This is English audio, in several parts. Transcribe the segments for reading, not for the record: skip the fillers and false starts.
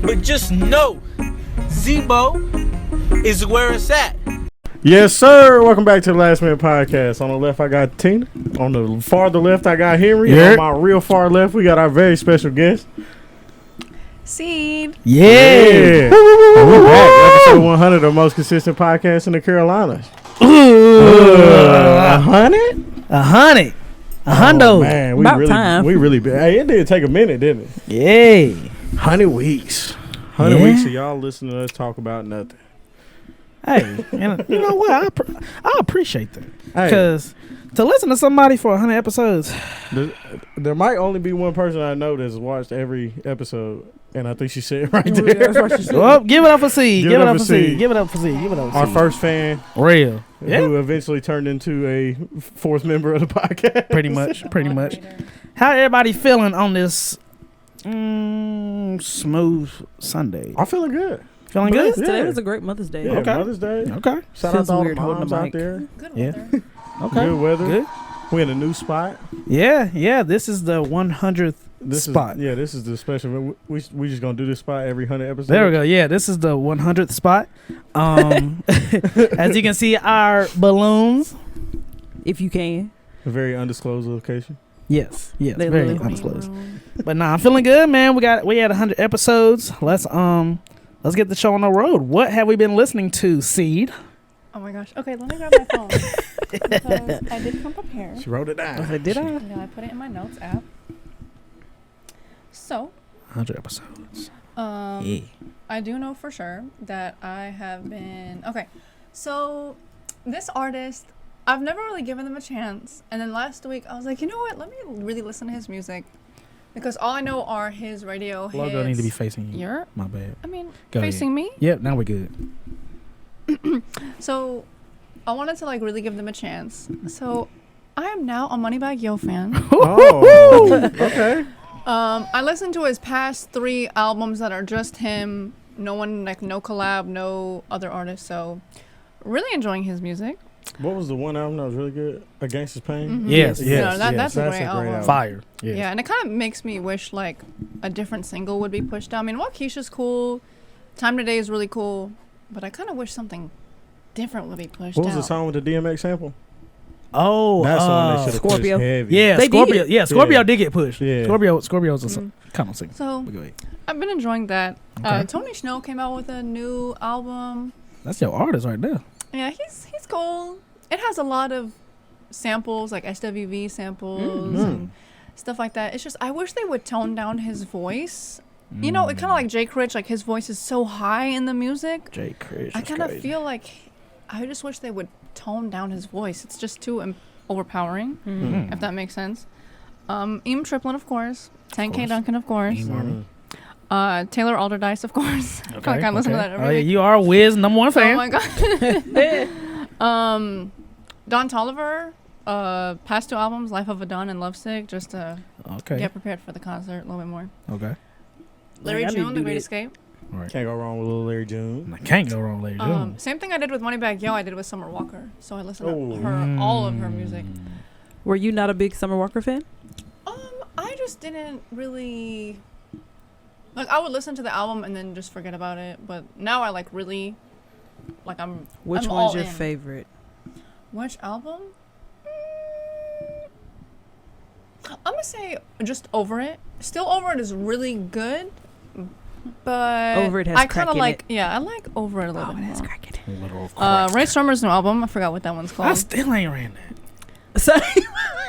But just know, Zebo is where it's at. Yes, sir. Welcome back to the Last Minute Podcast. On the left, I got Tina. On the farther left, I got Henry. Yeah. On my real far left, we got our very special guest. Seed. Yeah. We're back. Episode 100 of the most consistent podcast in the Carolinas. 100? 100. A hundo. Man, About time. We really. Hey, it did take a minute, didn't it? Yay. 100 weeks. 100 weeks of y'all listening to us talk about nothing. Hey, and you know what? I appreciate that. Hey. Because to listen to somebody for 100 episodes. There might only be one person I know that's watched every episode, and I think she said it right there. That's what she said. Well, give it up for Seed. Give it up for Seed. Give it up for Seed. Give it up for Our Seed. first fan, Real. who eventually turned into a fourth member of the podcast. Pretty much. How everybody feeling on this smooth Sunday? I'm feeling good. Feeling good? Today Yeah. was a great Mother's Day. Yeah, Okay. Mother's Day. Okay. Shout Feels out to all the weird holding moms the out mic. there. Good Yeah. weather. Okay. Good weather. Good. We're in a new spot. Yeah. This is the 100th spot. This is the special. We just gonna do this spot every 100 episodes. There we go. Yeah, this is the 100th spot. As you can see, our balloons. If you can. A very undisclosed location. Yes, They very literally undisclosed. But nah, I'm feeling good, man. We had 100 episodes. Let's get the show on the road. What have we been listening to, Seed? Oh my gosh. Okay, let me grab my phone. Because I did come prepared. She wrote it down. Okay, did I? Yeah, I put it in my notes app. So, 100 episodes. I do know for sure that I have been... Okay, so this artist, I've never really given them a chance. And then last week, I was like, you know what? Let me really listen to his music. Because all I know are his radio hits. Logo need to be facing you. You're... My bad. I mean, Go facing me? Yep, now we're good. So, I wanted to, like, really give them a chance. So, I am now a Moneybagg Yo fan. Oh, okay. I listened to his past 3 albums that are just him. No one, like, no collab, no other artists. So, really enjoying his music. What was the one album that was really good? A Gangsta's Pain? Mhm. Yes. No, that's a great album. Fire. Yes. Yeah, and it kind of makes me wish, like, a different single would be pushed out. I mean, Waukesha's cool. Time Today is really cool. But I kind of wish something different would be pushed What out. was the song with the DMX sample? Oh, That's the one they should have pushed Scorpio. heavy. yeah, They Scorpio. did. Yeah, Scorpio Yeah. did get pushed. Yeah. Scorpio's a Mhm. kind of singer. So, But go ahead. I've been enjoying that. Okay. Tony Snow came out with a new album. That's your artist right there. Yeah, he's cool. It has a lot of samples, like SWV samples and stuff like that. It's just, I wish they would tone down his voice. You know, it kind of like Jay Critch, like his voice is so high in the music. Jay Critch. I kind of feel like, I just wish they would tone down his voice. It's just too overpowering, if that makes sense. Eam Triplin, of course. 10K Duncan, of course. Taylor Alderdice, of course. I feel like I listen to that every Oh, yeah, week. you are Wiz #1 fan. Oh my god. Don Toliver, past 2 albums, Life of a Don and Lovesick, just to get prepared for the concert a little bit more. Okay. Larry I need June, to The do Great that. Escape. All right. Can't go wrong with little Larry June. I can't go wrong, ladies. Same thing I did with Moneybagg Yo, I did with Summer Walker. So I listened Oh. to her, all of her music. Were you not a big Summer Walker fan? I just didn't really... Like, I would listen to the album and then just forget about it. But now I, like, really... Like, Which I'm one's all your in. favorite? Which album? I'm gonna say just Over It. Still Over It is really good, but Over It has I crack kind of in like it. I like Over It a little bit more. cracking. Ray Shremmer's new album. I forgot what that one's I called. still ain't ran that. So,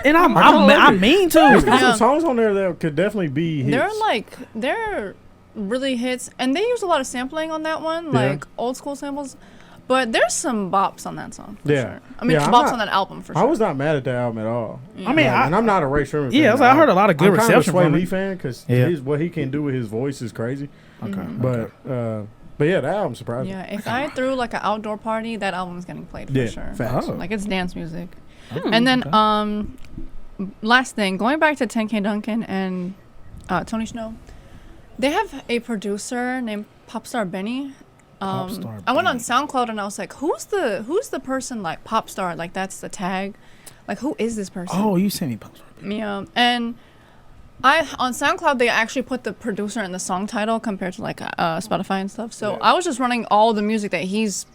And I kinda I like it. mean There's to. Yeah. some songs on there that could definitely be hits. They're really hits, and they use a lot of sampling on that one, like old school samples. But there's some bops on that song. For sure. I mean, I'm bops not- on that album for sure. I was not mad at that album at all. Yeah. I mean, and I'm not a Ray Sherman fan. Yeah, I heard a lot of good I'm kind of a reception Sway from Lee it. fan because Yeah. what he can do with his voice is crazy. Okay. But yeah, that album surprised me. Yeah, if I threw like an outdoor party, that album's getting played for Yeah, sure. facts. Oh. Like it's dance music. Okay. And then last thing, going back to 10K Duncan and Tony Snow, they have a producer named Popstar Benny. Popstar I went on Benny. SoundCloud and I was like, who's the person like Popstar? Like that's the tag. Like who is this person? Oh, you sent me post. Yeah. And on SoundCloud they actually put the producer in the song title compared to like Spotify and stuff. So Yeah. I was just running all the music that he's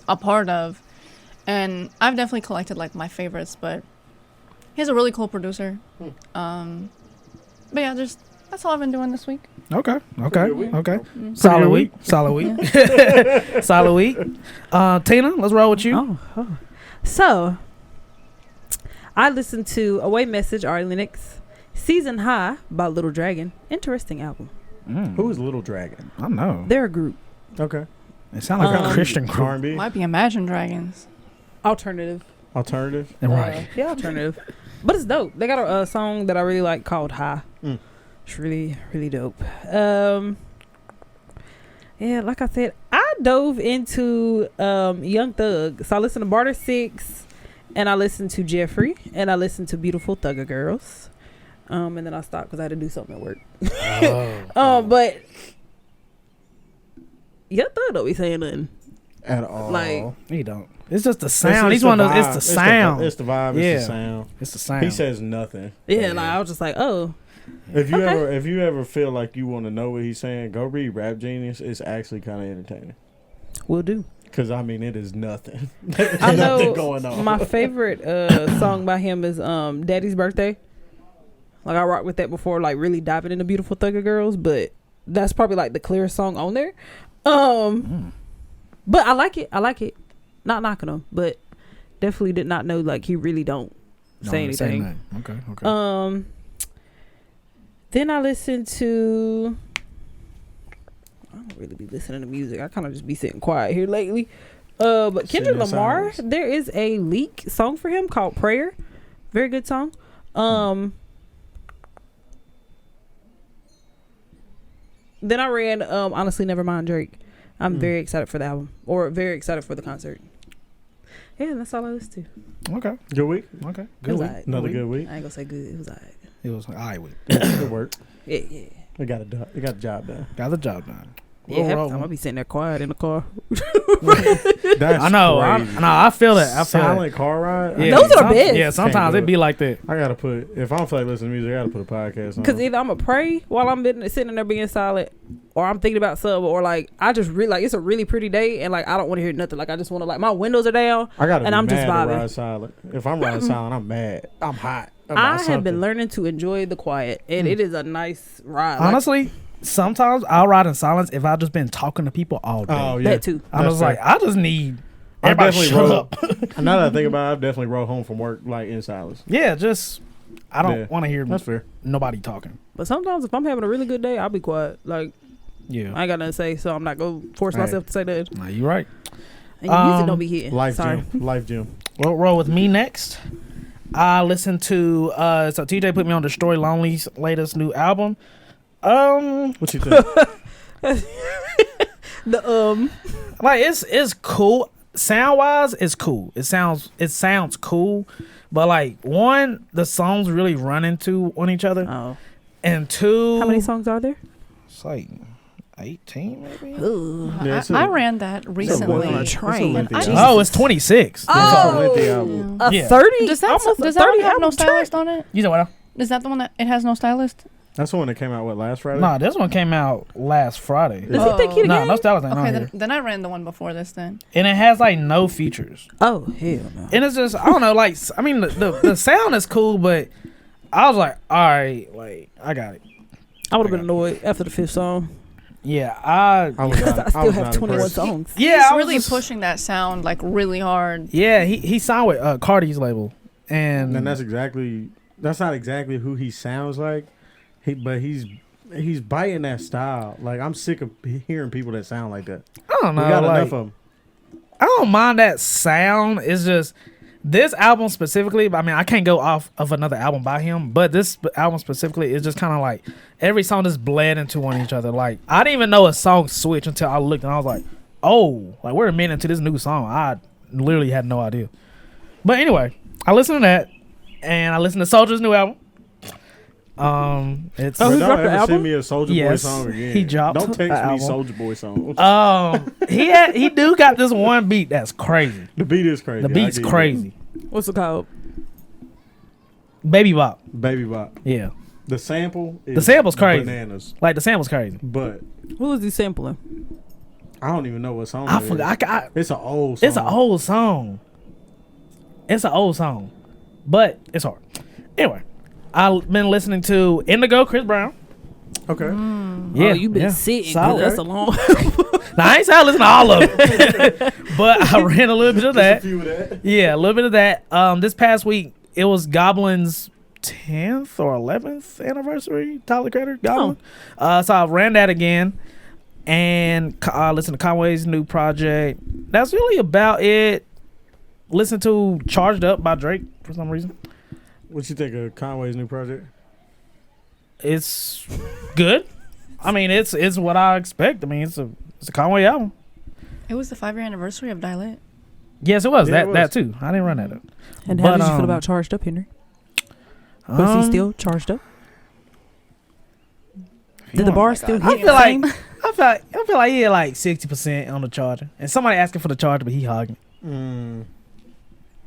a part of, and I've definitely collected like my favorites. But he's a really cool producer. But yeah, that's all I've been doing this week. Okay. good week. Okay. Mm-hmm. Solid good week. Solid week. Solid week. Tina, let's roll with you. Oh. So, I listened to Away Message, Ari Lennox, Season High by Little Dragon. Interesting album. Who is Little Dragon? I don't know. They're a group. Okay. It sounds like a Christian group. R&B? Might be Imagine Dragons. Alternative. Alternative? Right. Yeah, alternative. But it's dope. They got a song that I really like called High. It's really, really dope. Yeah, like I said, I dove into Young Thug. So I listened to Barter 6, and I listened to Jeffrey, and I listened to Beautiful Thugger Girls. And then I stopped because I had to do something at work. But Young Thug don't be saying nothing. At all. Like, He don't. It's just the sound. He's one of those. It's the sound. It's the vibe. Yeah. It's the sound. It's the sound. He says nothing. yeah, like I was just like, oh. If you Okay. if you ever feel like you want to know what he's saying, go read Rap Genius. It's actually kind of entertaining. Will do. Because, I mean, it is nothing. I nothing know going on. my favorite song by him is Daddy's Birthday. Like, I rocked with that before, like, really diving into Beautiful Thugger Girls, but that's probably, like, the clearest song on there. But I like it. Not knocking him, but definitely did not know, like, he really don't say anything. Okay. Then I listened to... I don't really be listening to music. I kind of just be sitting quiet here lately. But Sitting Kendrick in Lamar, silence. there is a leak song for him called Prayer. Very good song. Then I ran Honestly Nevermind Drake. I'm very excited for the album. Or very excited for the concert. Yeah, that's all I listened to. Okay. Good week. Okay. It Good was week. alright. Another good week. I ain't gonna say good. It was alright. It was all right. Good work. Yeah. It got the job done. Got the job done. Yeah, half the time I'll be sitting there quiet in the car. That's I know. crazy. I feel that. I feel Silent car ride. that. Yeah, Those are some- best. Yeah, sometimes Can't do it be like that. I gotta put. If I don't feel like listening to music, I gotta put a podcast on. Because either I'm going to pray while I'm sitting there being silent, or I'm thinking about something, or like, I just really, like, it's a really pretty day, and like, I don't want to hear nothing. Like, I just want to, like, my windows are down, I gotta. and be I'm just mad to vibing. ride silent. If I'm riding silent, I'm mad. I'm hot. I have been learning to enjoy the quiet, and it is a nice ride. Like, Honestly, sometimes I'll ride in silence if I've just been talking to people all day. Oh yeah. that too. I'm just like, I just need I everybody to definitely shut rode. up. Now that I think about it, I've definitely rode home from work like in silence. Yeah, just I don't Yeah. want to hear That's fair. nobody talking. But sometimes if I'm having a really good day, I'll be quiet. Like, Yeah, I ain't got nothing to say, so I'm not going to force Hey. myself to say that. nah, you're right. And your music don't be hitting. Life Sorry. gym. Life gym. Well, roll with me next. I listened to so TJ put me on Destroy Lonely's latest new album. What you think? The Like it's cool. Sound wise, it's cool. It sounds cool. But like one, the songs really run into on each other. Oh. And two, How many songs are there? It's like 18 maybe. Ooh. Yeah, it's I ran that recently. on a train. It's a lengthy And album. Oh, it's 26. It's a lengthy album. A Yeah. 30? Does that almost does a that 30 one have no album track? stylist on it? You know what? Is that the one that it has no stylist? That's the one that came out last Friday. Nah, this one came out last Friday. Does he think he the Nah, game? no stylist ain't on Okay, here. then I ran the one before this then. And it has like no features. Oh, hell no. And it's just I don't know, like I mean the sound is cool, but I was like, all right, like I got it. I would have been annoyed after the 5th song. Yeah, I was Because not, I still was have not 21 impressed. songs. yeah, He's I was really just- pushing that sound like really hard. Yeah, he signed with Cardi's label, and And that's not exactly who he sounds like. But he's biting that style. Like I'm sick of hearing people that sound like that. I don't We know, got like enough of them. I don't mind that sound. It's just this album specifically. I mean, I can't go off of another album by him, but this album specifically is just kind of like every song just bled into one each other. Like I didn't even know a song switch until I looked and I was like, oh, like we're a minute into this new song. I literally had no idea. But anyway, I listened to that, and I listened to Soldier's new album. It's Oh, Bro, he don't dropped the ever album? send me a Soulja Boy Yes, song again. he dropped Don't the text me album. Soulja Boy song. he do got this one beat that's crazy. The beat is crazy. The beat's I give you crazy. What's it called? Baby Bop. that. Baby Bop. Yeah. The sample is The sample's crazy. bananas. Like the sample's crazy. But Who was he sampling? I don't even know what song I it is. forgot. It's an old song. It's an old song. It's an old song, but it's hard. Anyway, I've been listening to Indigo, Chris Brown. Okay. Yeah, Oh, you been yeah. sitting. 'cause Solid. That's a long. Now, I ain't saying I listen to all of it, but I ran a little bit of Just a that. few of that. Yeah, a little bit of that. This past week, it was Goblin's 10th or 11th anniversary. Tyler Creator, Goblin. So I ran that again and listened to Conway's new project. That's really about it. Listen to Charged Up by Drake for some reason. What you think of Conway's new project? It's good. I mean, it's what I expect. I mean, it's a Conway album. It was the 5-year anniversary of Dialect. Yes, it was. Yeah, That too. I didn't run that up. And how But, did you feel about Charged Up, Henry? Was he Um, still charged up? Did the bar still I hit? feel like I feel like he had like 60% on the charger, and somebody asking for the charger, but he hogging, Mm.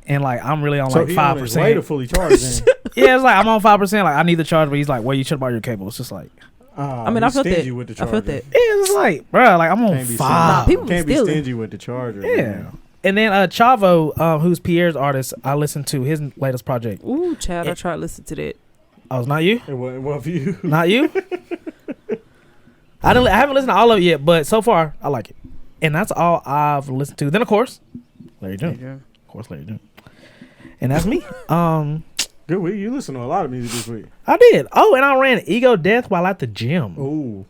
and like I'm really on So like he on his 5%. way to fully charged then. Yeah, it's like I'm on 5%. Like I need the charger, but he's like, well, you should buy your cable. It's just like, I mean, I he's felt that. stingy with the I charger. felt that. yeah, it's like, bro, like I'm on Can't be 5. Nah, people Can't be stealing. stingy with the charger. Yeah. man. And then Chavo, who's Pierre's artist, I listened to his latest project. Ooh, Chad, I tried to listen to that. Oh, it's not you, It wasn't for you. not you. I haven't listened to all of it yet, but so far I like it, and that's all I've listened to. Then of course, Larry June. Of course, Larry June. And that's me. Good week. You listen to a lot of music this week. I did. Oh, and I ran Ego Death while at the gym. Ooh.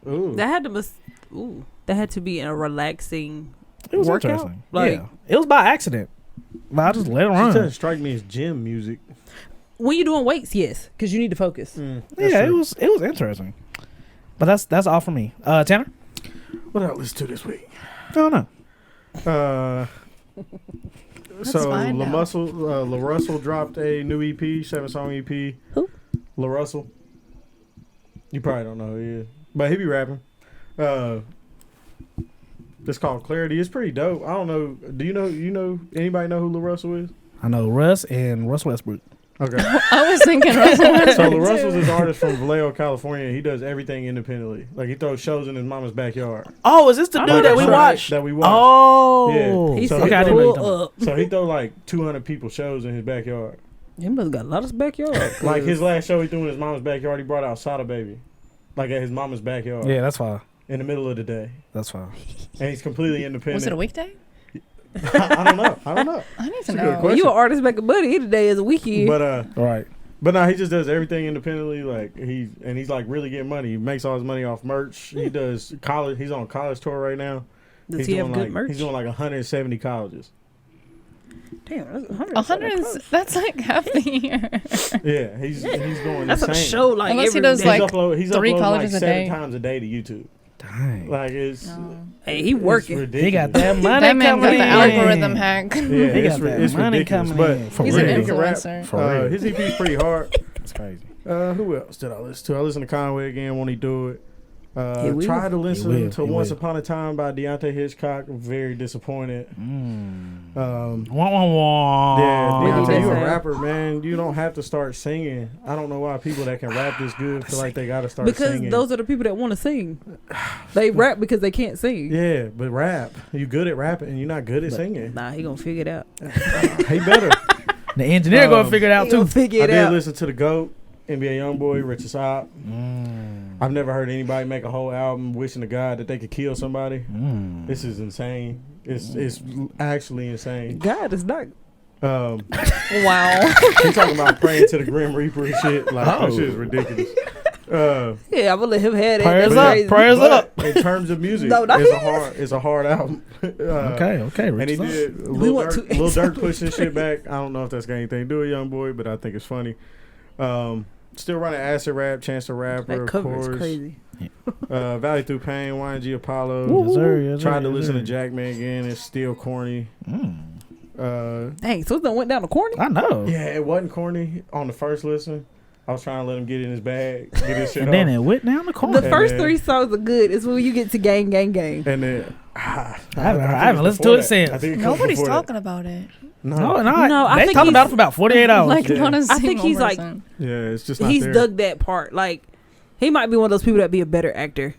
Ooh. That had to that had to be in a relaxing. It was workout? interesting. Like- Yeah, it was by accident, but I just let it She doesn't run. strike me as gym music. When you're doing weights, yes, because you need to focus. That's Yeah, true. it was interesting. But that's all for me. Tanner? What did I listen to this week? I don't know. So find out. La Russell dropped a new EP, 7-song EP. Who? La Russell. You probably don't know who he is, but he be rapping. It's called Clarity. It's pretty dope. I don't know. Do you know anybody know who La Russell is? I know Russ and Russ Westbrook. Okay. I was thinking Russell So Westbrook, La Russell's too. this artist from Vallejo, California. He does everything independently. Like he throws shows in his mama's backyard. Oh, is this the I dude know that we that watched? That we watched. Oh, Yeah. He So said, okay, I didn't know you talking pull about. up. So he throw like 200 people shows in his backyard. He must got a lot of backyard. Like his last show he threw in his mama's backyard, he brought out Sada Baby. Like at his mama's backyard. Yeah, that's fine. In the middle of the day. That's fine. And he's completely independent. Was it a weekday? I don't know. I don't know. I need to That's a good know. question. You an artist making money today is a weekend. But All right. but no, he just does everything independently. Like he's like really getting money. He makes all his money off merch. He does college. He's on college tour right now. Does He's he have doing good like, merch? He's doing like 170 colleges. Damn, that's 100. That's like half the year. Yeah, he's going That's insane. a show like Unless he every does, day. like, he's 3 uploading colleges like a 7 day. times a day to YouTube. Dang. Like it's Hey, he it's working. ridiculous. He got that money That man coming got the in. algorithm hack. Yeah, He it's, got that it's money ridiculous. coming But in. For He's real. an he can rap. influencer. For real. His EP's pretty hard. That's crazy. Who else did I listen to? I listened to Conway again. Won't he do it? He will. Tried to listen to He Once will. Upon a Time by Deontay Hitchcock. Very disappointed. Wah, wah, wah. Yeah, What Deontay, did you he a say? rapper, man. You don't have to start singing. I don't know why people that can rap this good feel like they got to start Because singing. those are the people that want to sing. They rap because they can't sing. Yeah, but rap. You good at rapping and you're not good at singing. Nah, he gonna figure it out. He better. The engineer gonna Um, figure it out He gonna too. figure I it did out. listen to the GOAT, NBA Youngboy, Richard Saab. I've never heard anybody make a whole album wishing to God that they could kill somebody. This is insane. It's actually insane. God is not. Wow. Wow. He talking about praying to the Grim Reaper and shit. Like that Oh. shit is ridiculous. Yeah, I'm gonna let him have that. Prayers That's up, crazy. prayers up. In terms of music, No, not it's a hard album. Okay, And he Rich. did We want Lil to- Durk pushing shit back. I don't know if that's got anything to do with Youngboy, but I think it's funny. Still running Acid Rap, Chance the Rapper, That of cover course. is crazy. Valley Through Pain, YNG Apollo. Yes, sir, yes, Tried sir, to yes, listen sir. to Jackman again. It's still corny. Dang, so it went down the corny. I know. Yeah, it wasn't corny on the first listen. I was trying to let him get in his bag, get his shit And then off. it went down the corner. The first then- 3 songs are good. It's when you get to Gang. And then I haven't listened to it since. I think it comes Nobody's before that. talking about it. No, I they think talked about he's- it for about 48 hours. Like Yeah. not a I single think he's like- person. Yeah, it's just not He's there. dug that part. Like, he might be one of those people that be a better actor.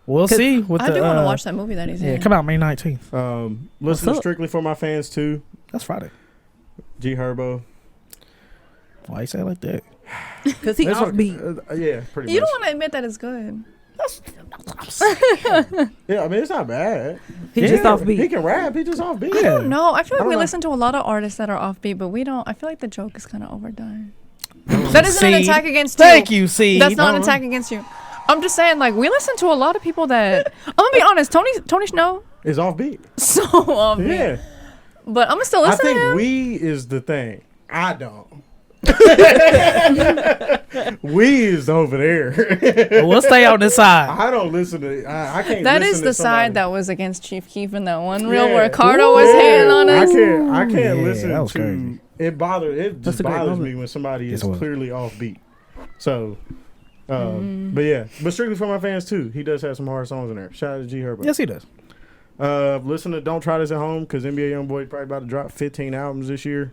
We'll see. With I the, do want to watch that movie that he's Yeah, in. come out May 19th. Listen to up? Strictly for My Fans too. That's Friday. G Herbo. Why you say it like that? Because he That's what- offbeat. Yeah, pretty You much. don't want to admit that it's good. Yeah, I mean it's not bad. He Yeah. just offbeat. He can rap. He just offbeat. Yeah. No, I feel I like don't we know. listen to a lot of artists that are offbeat, but we don't. I feel like the joke is kind of overdone. That isn't an Seed. attack against you. Thank you, C. That's not an attack against you. I'm just saying, like, we listen to a lot of people that. I'm gonna be honest. Tony Snow, It's offbeat. so offbeat. Yeah. But I'm gonna still I listen to think him. we is the thing. I don't. We is over there. We'll stay on this side. I don't listen to. I can't. That listen is to the somebody. side that was against Chief Keef in that one reel Yeah. where Cardo was hating on us. I can't Yeah, listen that was to. crazy. It just That's a great bothers moment. me when somebody Yes, is it was. clearly offbeat. So, but yeah, but Strictly for My Fans too. He does have some hard songs in there. Shout out to G Herbo. Yes, he does. Listen to Don't Try This at Home because NBA YoungBoy probably about to drop 15 albums this year.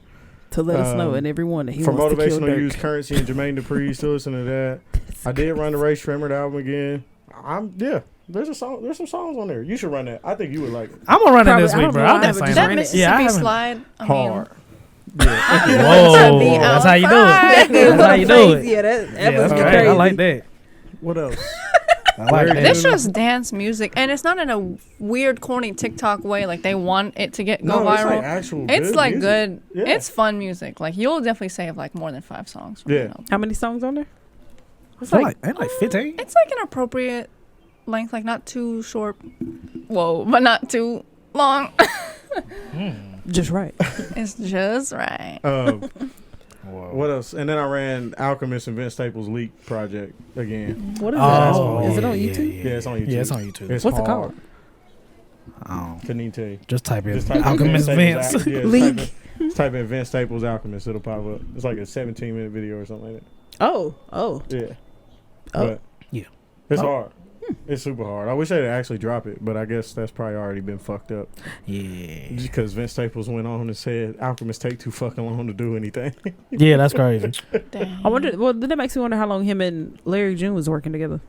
To let us know and everyone that he For wants to kill Motivational Dirk. Use Currency and Jermaine Dupri, still listen to that. I did run the Ray Shrimmer album again. There's some songs on there. You should run that. I think you would like it. I'm gonna run Probably- it this I week, don't bro. know, I'm I not haven't saying just That ran it. Mississippi Yeah, I haven't- slide. I Hard. mean, Whoa, Be that's on how you do fire. it. That's how you do it. Yeah, that Yeah, was that's crazy. right. I like that. What else? I like Larry that. It's just dance music, and it's not in a weird, corny TikTok way. Like they want it to go It's viral. like actual. It's good like music. good. Yeah. It's fun music. Like you'll definitely save like more than 5 songs. From Yeah. it. How many songs on there? It's like 15. It's like an appropriate length, like not too short. Whoa, but not too long. Just right. It's just right. What else? And then I ran Alchemist and Vince Staples' Leak project again. What is Oh, that? Is it on yeah, YouTube? Yeah, it's on YouTube. Yeah, it's on YouTube. It's What's it hard. called? Couldn't even tell you. Just type in Just type in Alchemist Vince Vince. Staples yeah, Leak. type in Vince Staples Alchemist. It'll pop up. It's like a 17-minute video or something like Oh. that. Yeah. Oh. But Yeah. It's Oh. hard. It's super hard. I wish they'd actually drop it, but I guess that's probably already been fucked up. Yeah. Just because Vince Staples went on and said Alchemists take too fucking long to do anything. Yeah, that's crazy. Dang. I wonder. Well, then that makes me wonder how long him and Larry June was working together.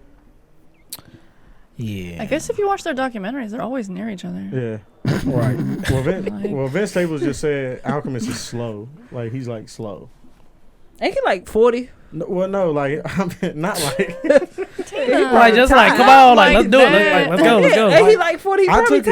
Yeah. I guess if you watch their documentaries, they're always near each other. Yeah. Right. Like- Well, Vince Staples just said Alchemist is slow. Like, he's like slow. Ain't he like 40? No, like, I mean, not like. Like, just like, come on, like, let's do it. Let's go, let's go. Ain't he like 40? He I probably took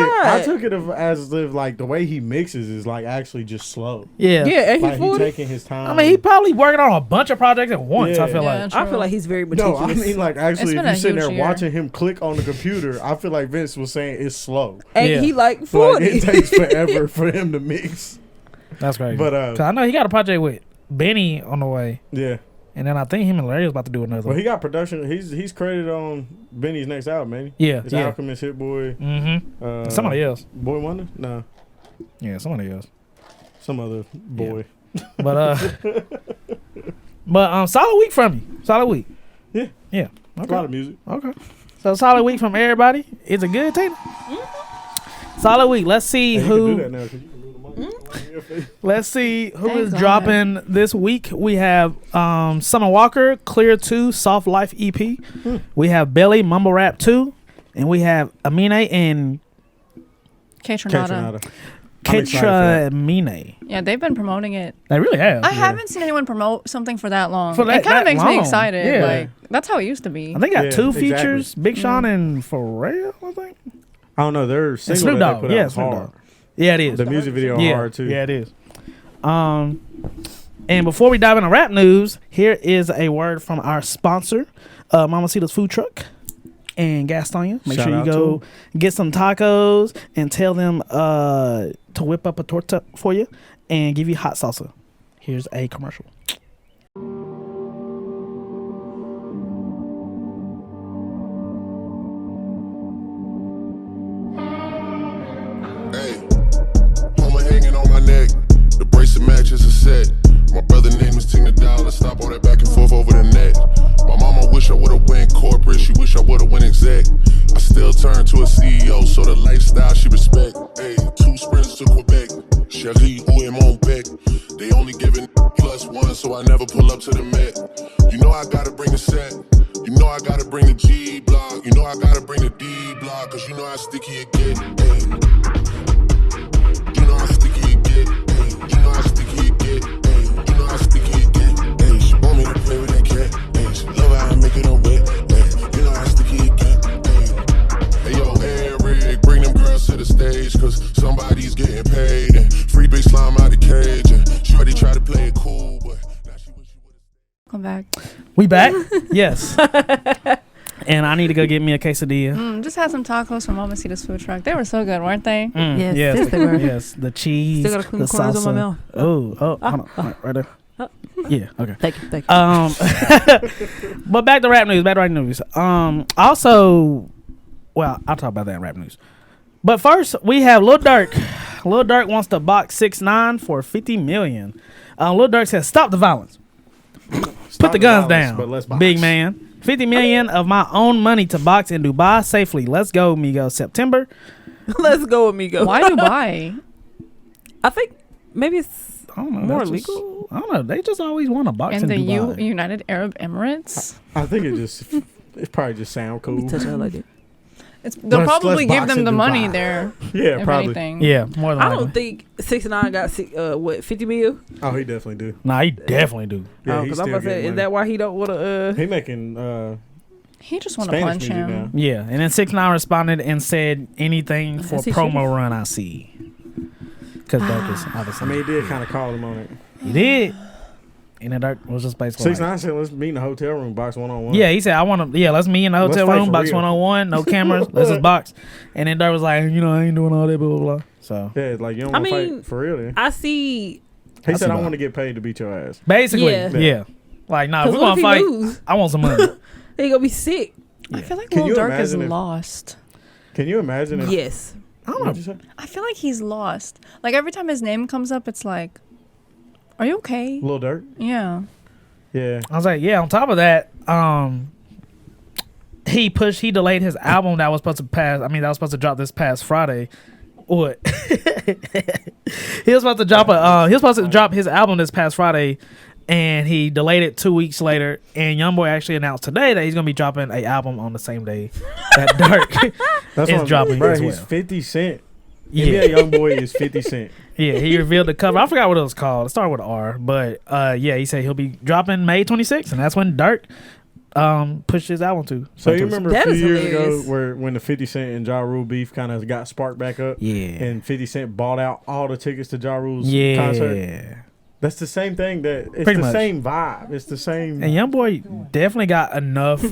it tired. as if, like, the way he mixes is, like, actually just slow. Yeah. Yeah, ain't he Like, he 40? taking his time. I mean, he probably working on a bunch of projects at once, I feel Yeah, like. I feel like he's very meticulous. No, I mean, like, actually, It's if been you're a sitting there huge year. watching him click on the computer, I feel like Vince was saying it's slow. Ain't Yeah. he like Like, 40? it takes forever for him to mix. That's crazy. But, 'Cause I know he got a project with Benny on the way. yeah. And then I think him and Larry was about to do another Well, one. he got production. He's credited on Benny's next album, man. Yeah, It's yeah. Alchemist, Hit Boy. Mm-hmm. Somebody else. Boy Wonder? No. Yeah, somebody else. Some other boy. But solid week from you. Solid week. Yeah. Yeah. A lot Okay. of music. Okay. So solid week from everybody. Is it good, Tina? Solid week. Let's see Hey, you can do who. that now 'cause you can move the mic on your face. Let's see who Thank is God. dropping this week. We have Summer Walker, Clear 2, Soft Life EP. We have Belly, Mumble Rap 2. And we have Amine and K-Tronada. I'm excited for that. Ketramine. Yeah, they've been promoting it. They really have. I haven't seen anyone promote something for that long. For that- it kind that of makes me long. excited. Yeah. Like that's how it used to be. I think got Yeah, two exactly. features, Big Sean and Pharrell, I think. I don't know. Their And single Snoop that they Dogg. put Yeah, out Snoop hard. Dogg. Yeah, it is. The music video yeah. hard, too. Yeah, it is. And before we dive into rap news, here is a word from our sponsor, Mamacitas Food Truck and Gastonia. Make Shout sure you out go to get some tacos and tell them to whip up a torta for you and give you hot salsa. Here's a commercial. Hey, Homer hanging on my neck. The bracelet matches a set. My brother name is Tina Dollar. Stop all that back and forth over the net. My mama wish I would've went corporate. She wish I would've went exec. I still turn to a CEO, so the lifestyle she respect. Hey, 2 sprints to Quebec. Chérie, où est mon bec? so I never pull up to the Met. You know I gotta bring the set. You know I gotta bring the G block. You know I gotta bring the D block. Cause you know how sticky it get. Ay. You know how sticky it get. Ay. You know how sticky it get. Ay. You know how sticky it get. Ay. She want me to play with that cat. Ay. She love how I make it on wet. Ay. You know how sticky it get. Ay. Hey yo, Eric, bring them girls to the stage. Cause somebody's getting paid. And free big slime out the cage. And shorty try to play it cool. But now she wish she would've. Come back. We back? Yes. And I need to go get me a quesadilla. Just had some tacos from Mamacitas food truck. They were so good, weren't they? Yes, yes, yes, they were. yes, the cheese, Still gotta clean the the corners salsa. of my mouth. Hold on, right there. Yeah, okay. Thank you. But back to rap news. Also, well, I'll talk about that in rap news. But first, we have Lil Durk. Lil Durk wants to box 6ix9ine for $50 million. Lil Durk says, "Stop the violence. Put the guns down, but let's box. big man. $50 million of my own money to box in Dubai safely. Let's go, Migo. September." Let's go, amigo. Why Dubai? I think maybe it's I don't know. more that's just- legal. I don't know. They just always want to box In in the Dubai. United Arab Emirates? I think it probably just sound Let me cool. touch it like that. They'll Let's probably give box them in the money Dubai. there. Yeah, if probably. anything. Yeah, more than I likely. don't think 6ix9ine got what 50 mil. Oh, he definitely do. Nah, he definitely do. Yeah, Because he's I'm still about to say, getting is money. that why he don't want to? He making He just want to Spanish punch music him. now. Yeah, and then 6ix9ine responded and said, "Anything for Yes, he promo run I see." Because Durk is obviously. I mean, he did kind of call him on it. he did. And then Durk was just basically. 6ix9ine said, "Let's meet in the hotel room, box 1-on-1." Yeah, he said, "I want to. Yeah, let's meet in the Let's hotel fight room, for box real. 101, no cameras, let's just box." And then Durk was like, "I ain't doing all that, blah blah blah." So Yeah, it's like you don't I want to mean, fight for real. Then. I see. He I said, see "I that. want to get paid to beat your ass." basically, Yeah. yeah. Like, nah, if 'Cause we're what gonna if he fight, lose? I want some money. He gonna be sick. I feel like Can Lil you Durk is imagine if- lost. Can you imagine if? Yes. I don't What'd you know. say? I feel like he's lost. Like every time his name comes up, it's like, are you okay? Lil Durk? Yeah. Yeah. I was like, yeah. On top of that, he delayed his album that was supposed to pass. I mean, that was supposed to drop this past Friday. What? He was supposed to drop his album this past Friday, and he delayed it 2 weeks later. And YoungBoy actually announced today that he's gonna be dropping an album on the same day that Durk That's is what I'm dropping bro, as he's well. 50 Cent. Yeah, NBA young boy is 50 Cent. yeah. He revealed the cover. I forgot what it was called. It started with an R, but yeah, he said he'll be dropping May 26th, and that's when Durk pushed his album to. So you remember That a few is years hilarious. ago when the 50 Cent and Ja Rule beef kind of got sparked back up? Yeah. And 50 Cent bought out all the tickets to Ja Rule's Yeah. concert? That's the same thing. It's Pretty the much. same vibe. It's the same. And YoungBoy definitely got enough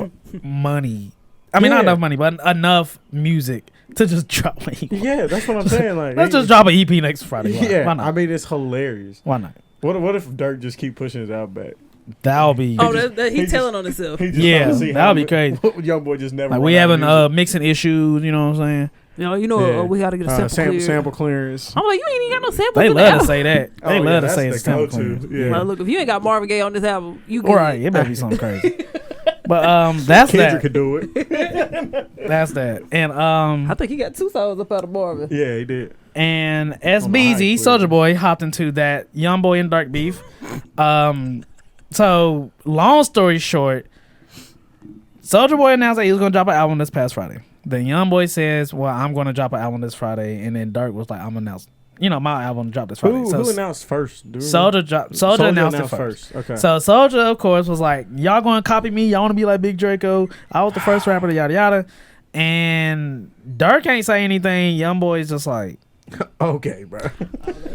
money. I mean, not Yeah. enough money, but enough music to just drop what he wants. Yeah, that's what I'm saying. Like, Let's just drop an EP next Friday. Why, Yeah, why not? I mean, it's hilarious. Why not? What if Dirk just keep pushing his album back? That'll be Oh, he he's telling on himself. He just Yeah, trying to see that'll how be crazy. Young boy just never. like run we out of having music. mixing issues. You know what I'm saying? Yeah. we gotta get a sample, cleared. sample clearance. I'm like, you ain't even got no samples. They in the love to album. say that. They Oh, love yeah, to say that's it's the sample go-to. clearance. Yeah. Well, look, if you ain't got Marvin Gaye on this album, you All right, it better be something crazy. But that's Kendrick that. could do it. That's that. And I think he got 2 songs up out of Marvin. Yeah, he did. And On the hype, SBZ, Soulja Boy, hopped into that YoungBoy and Dark beef. So long story short, Soulja Boy announced that he was gonna drop an album this past Friday. Then YoungBoy says, "Well, I'm gonna drop an album this Friday," and then Dark was like, "I'm announced, my album dropped this Friday." Who announced first? Soulja announced it first. Okay. So Soulja, of course, was like, "Y'all gonna copy me? Y'all wanna be like Big Draco? I was the first rapper to yada yada." And Dirk ain't say anything. YoungBoy is just like, okay, bro.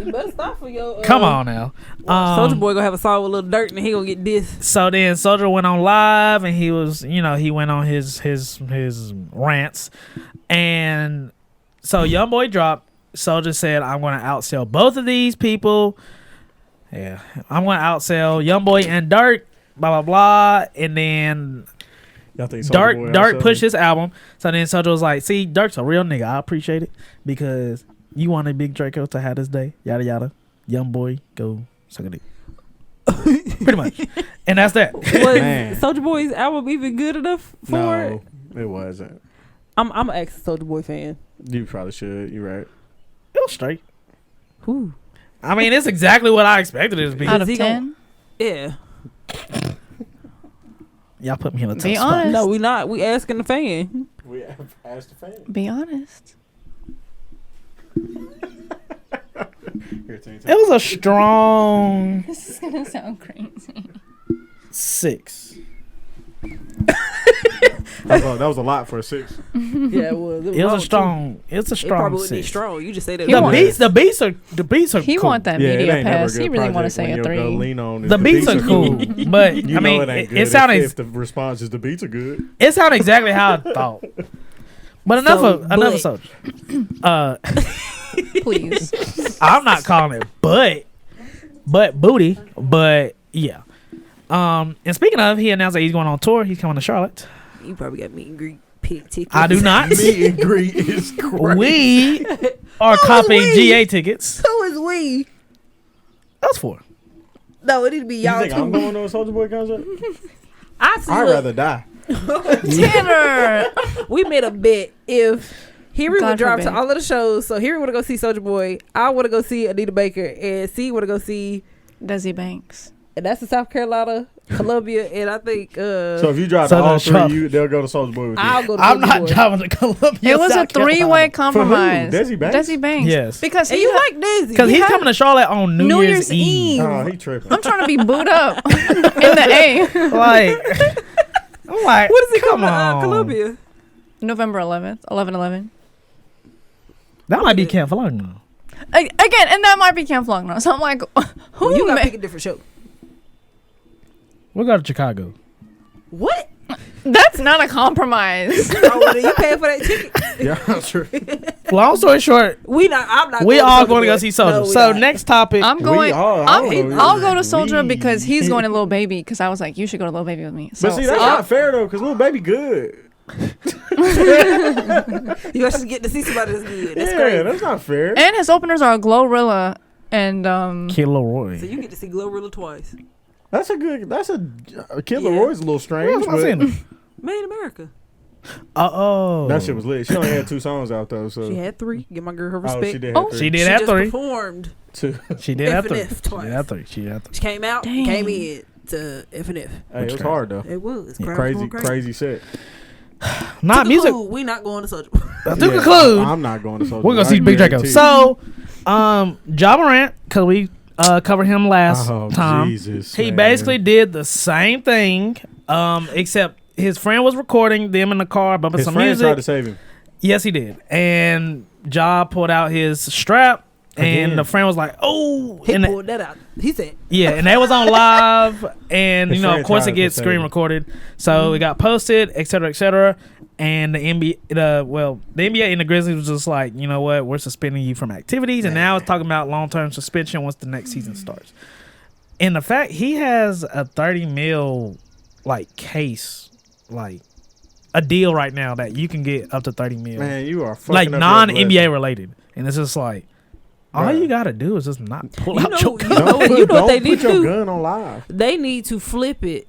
You better stop for your. "Come on now." Soulja Boy gonna have a song with Lil Durk and he gonna get this. So then Soulja went on live and he was, he went on his rants, and so YoungBoy dropped. Soulja said, "I'm gonna outsell both of these people. Yeah, I'm gonna outsell YoungBoy and Dirk, blah blah blah." And then Y'all think Soulja Boy Dirk also- pushed his album. So then Soulja was like, "See, Dirk's a real nigga. I appreciate it because you wanted Big Draco to have this day. Yada yada. YoungBoy, go suck a dick." Pretty much, and that's that. Was Man. Soulja Boy's album even good enough for it? No, it wasn't. I'm an ex Soulja Boy fan. You probably should. You're right. It was straight. Whew. I mean, it's exactly what I expected it to be. Out of he 10? Yeah. Y'all put me in a tough Be spot. honest. No, we not. We asking the fan. We asked the fan. Be honest. It was a strong This is gonna sound crazy. 6. That was a lot for a 6. Yeah, it was. It was a strong. It's a It probably strong would be 6. strong. You just say that. He The want- beats, the beats are He cool. want that Yeah, it media ain't never a pass. good He really want to project say when a your go 3. lean on is The beats are cool, good. but You I mean, know it ain't good. it sounded if the response is the beats are good. it sounded exactly how I thought. But enough but- soldier. Please. I'm not calling it but booty, but yeah. And speaking of, he announced that he's going on tour. He's coming to Charlotte. You probably got meet and greet pig tickets. I do not. Meet and greet is great. We are copying we? GA tickets. Who is we? That's 4. No, it need to be You y'all think I'm too. going to a Soulja Boy concert? I see. I'd Look, rather die. Tanner. we made a bet if Henry God would drive to forbid. all of the shows. So Henry would go see Soulja Boy. I want to go see Anita Baker, and C would go see. Desi Banks. And that's in South Carolina, Columbia, and I think. So if you drive to Southern all three, Charlotte. they'll go to Soulja Boy with you. I'll go to I'm Soulja not Boy. driving to Columbia. It was a South Carolina. 3-way compromise. Desi Banks? Desi Banks. Yes. Because And he you ha- like Desi. Because he's had- coming to Charlotte on New Year's Eve. Oh, he tripping. I'm trying to be booed up in the A. Like, I'm like, What is he come coming to on. Columbia? November 11th, 11/11. That might be Camp Flogna. Again, and that might be Camp Flogna. So I'm like, who Well, you got to ma- pick a different show. We'll go to Chicago. What? That's not a compromise. Oh, well, then you paying for that ticket? Yeah, I'm sure. Long story short, I'm not. we going all to going to go Soulja see Boy. Soldier. No, we So not. next topic. I'm going. I'll I'll go to Soldier We- because he's going to Lil Baby. Because I was like, you should go to Lil Baby with me. So But see, that's not fair though, because Lil Baby good. You actually get to see somebody that's good. That's yeah, crazy. that's not fair. and his openers are Glorilla and Killer Roy. So you get to see Glorilla twice. That's a Killer Yeah. Roy's a little strange, What was I but saying? Made in America. That shit was lit. She only had 2 songs out though, so She had 3. Give my girl her oh, respect. she did. Oh, Have 3. She did She have just 3. performed. 2. She did have F and 3. F She twice. did have 3. She did have 3. She came out, Dang. came in to F and F. Hey, it was hard though. It was crowd Crazy, going crazy set. Not To music. conclude, we not going to Soulja. To Yeah, conclude, I'm not going to Soulja we're Boy. gonna see I Big Draco. guarantee. So, Ja Morant, because we covered him last Oh, time. Jesus, He man. basically did the same thing, except his friend was recording them in the car, bumping his some friend music. tried to save him. Yes, he did. And Ja pulled out his strap, Again. and the friend was like, "Oh!" He And pulled that out. He said, yeah, and that was on live, and His you know, of friend course, tried it to gets save screen it. recorded, so it got posted, et cetera, and the NBA, the NBA and the Grizzlies was just like, you know what, we're suspending you from activities, and now it's talking about long-term suspension once the next season starts. And the fact he has a $30 million case, like a deal right now that you can get up to $30 million, Man, you are fucking like up your non-NBA blessing. related, and it's just like. All Bruh. you gotta do is just not pull you out know, your you gun. know, Don't you know what they put need to your do? gun on live. They need to flip it,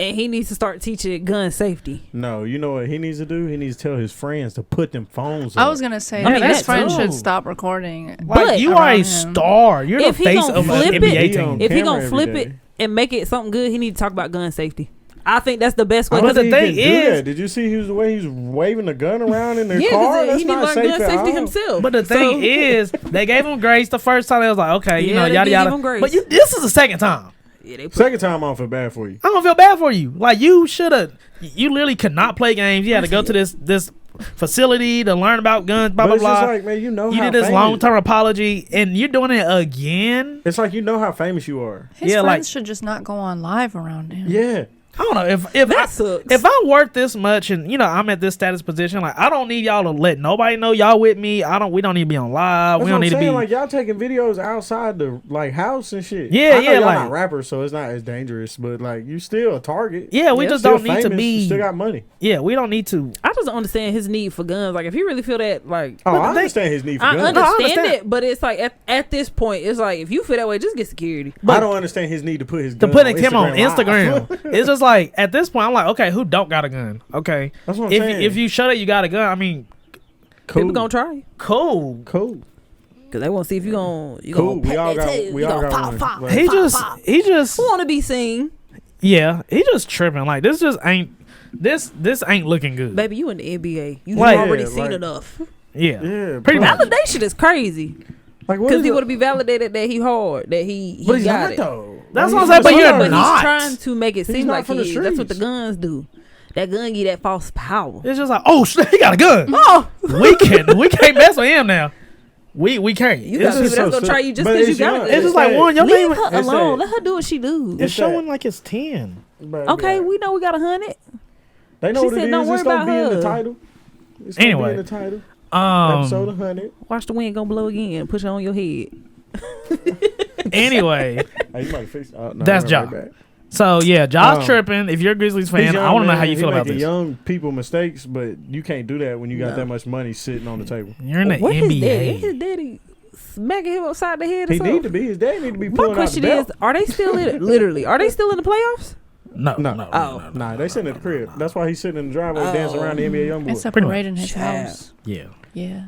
and he needs to start teaching gun safety. No, you know what he needs to do? He needs to tell his friends to put them phones I up. was gonna say I mean, his that friend too. should stop recording. Like But- you are a Around him. star. You're the If he face gonna of an flip NBA it- team. If he camera gonna every flip day. it and make it something good, he need to talk about gun safety. I think that's the best way. I don't But the think he thing can do is- that. Did you see the way he was waving the gun around in the Yeah, car? because That's he need to not learn safe gun at safety all. himself. But the thing is, they gave him grace the first time. They was like, okay, you Yeah, know, they yada did yada. give him grace. But this is the second time. Yeah, they put, Second time, I don't feel bad for you. I don't feel bad for you. Like you should have. You literally could not play games. You had to go to this facility to learn about guns. Blah But blah it's just blah. like, man, you know You how did this famous. long term apology, and you're doing it again. It's like you know how famous you are. His Yeah, friends like- should just not go on live around him. Yeah. I don't know that sucks. if I'm worth this much and you know I'm at this status position, like I don't need y'all to let nobody know y'all with me. We don't need to be on live. That's We what don't I'm need to saying. be Like y'all taking videos outside the house and shit. Yeah, I know yeah, y'all like- not rappers, so it's not as dangerous. But like you still a target. yeah, we Yeah, just Still don't need to famous, be You still got money. yeah, we don't need to I just don't understand his need for guns. Like, if he really feel that, like, Oh, But I the thing- understand his need for I guns. understand, understand. it, but it's like at this point, it's like if you feel that way, just get security. I don't understand his need to put his to gun put on a camera on Live. Instagram. It's just like at this point I'm like, okay, who don't got a gun? Okay. That's what I'm If saying. you shut it, you got a gun. I mean, cool. People gonna try. cool. Cool. Cause they want to see if you gonna Cool. pet We all that got. tail. We You all gonna got pop, one. pop. He Like, just want to be seen, yeah, he just tripping. Like this just ain't this ain't looking good. baby. You in the NBA? You Like- already Yeah, seen like- enough. Yeah, yeah. pretty bro. much. Validation is crazy. Like what? Because is he it- would be validated that he hard, that he But he's got not it. though. That's Like, what I'm saying, but he's you're not. But not. he's trying to make it He's seem not like from he the is. That's what the streets. guns do. That gun give that false power. It's just like, oh shit, he got a gun. Oh, we can't mess with him now. We can't. you It's got people just, that's so gonna try sick. you just But because you it's got young. it. it's just like one. Your Leave name. her It's alone. that- Let her do what she do. It's showing like it's 10. But, Okay, yeah. we know we got 100. They know She what said, it "Don't is. worry It's gonna about be in her." the title. It's gonna Anyway. be in the title. Episode 100. Watch the wind gonna blow again. Push it on your head. Anyway, Hey, you might fix. No, That's right Ja. back. so yeah, Josh Um, tripping. If you're a Grizzlies He's fan, young, I want to know man. how you He feel about making this. young people mistakes, but you can't do that when you got No. that much money sitting on the table. You're in the What his daddy? Ain't his NBA. daddy smacking him upside the head or He something? need to be. His dad need to be My pulling out the question belt. is, are they still in it? Literally, are they still in the playoffs? No, No. no, Oh. no, no. Nah, they sitting at the crib. That's why he's sitting in the driveway Oh. dancing around the NBA young boy. It's a Pretty parade in his Child. house. Yeah. Yeah.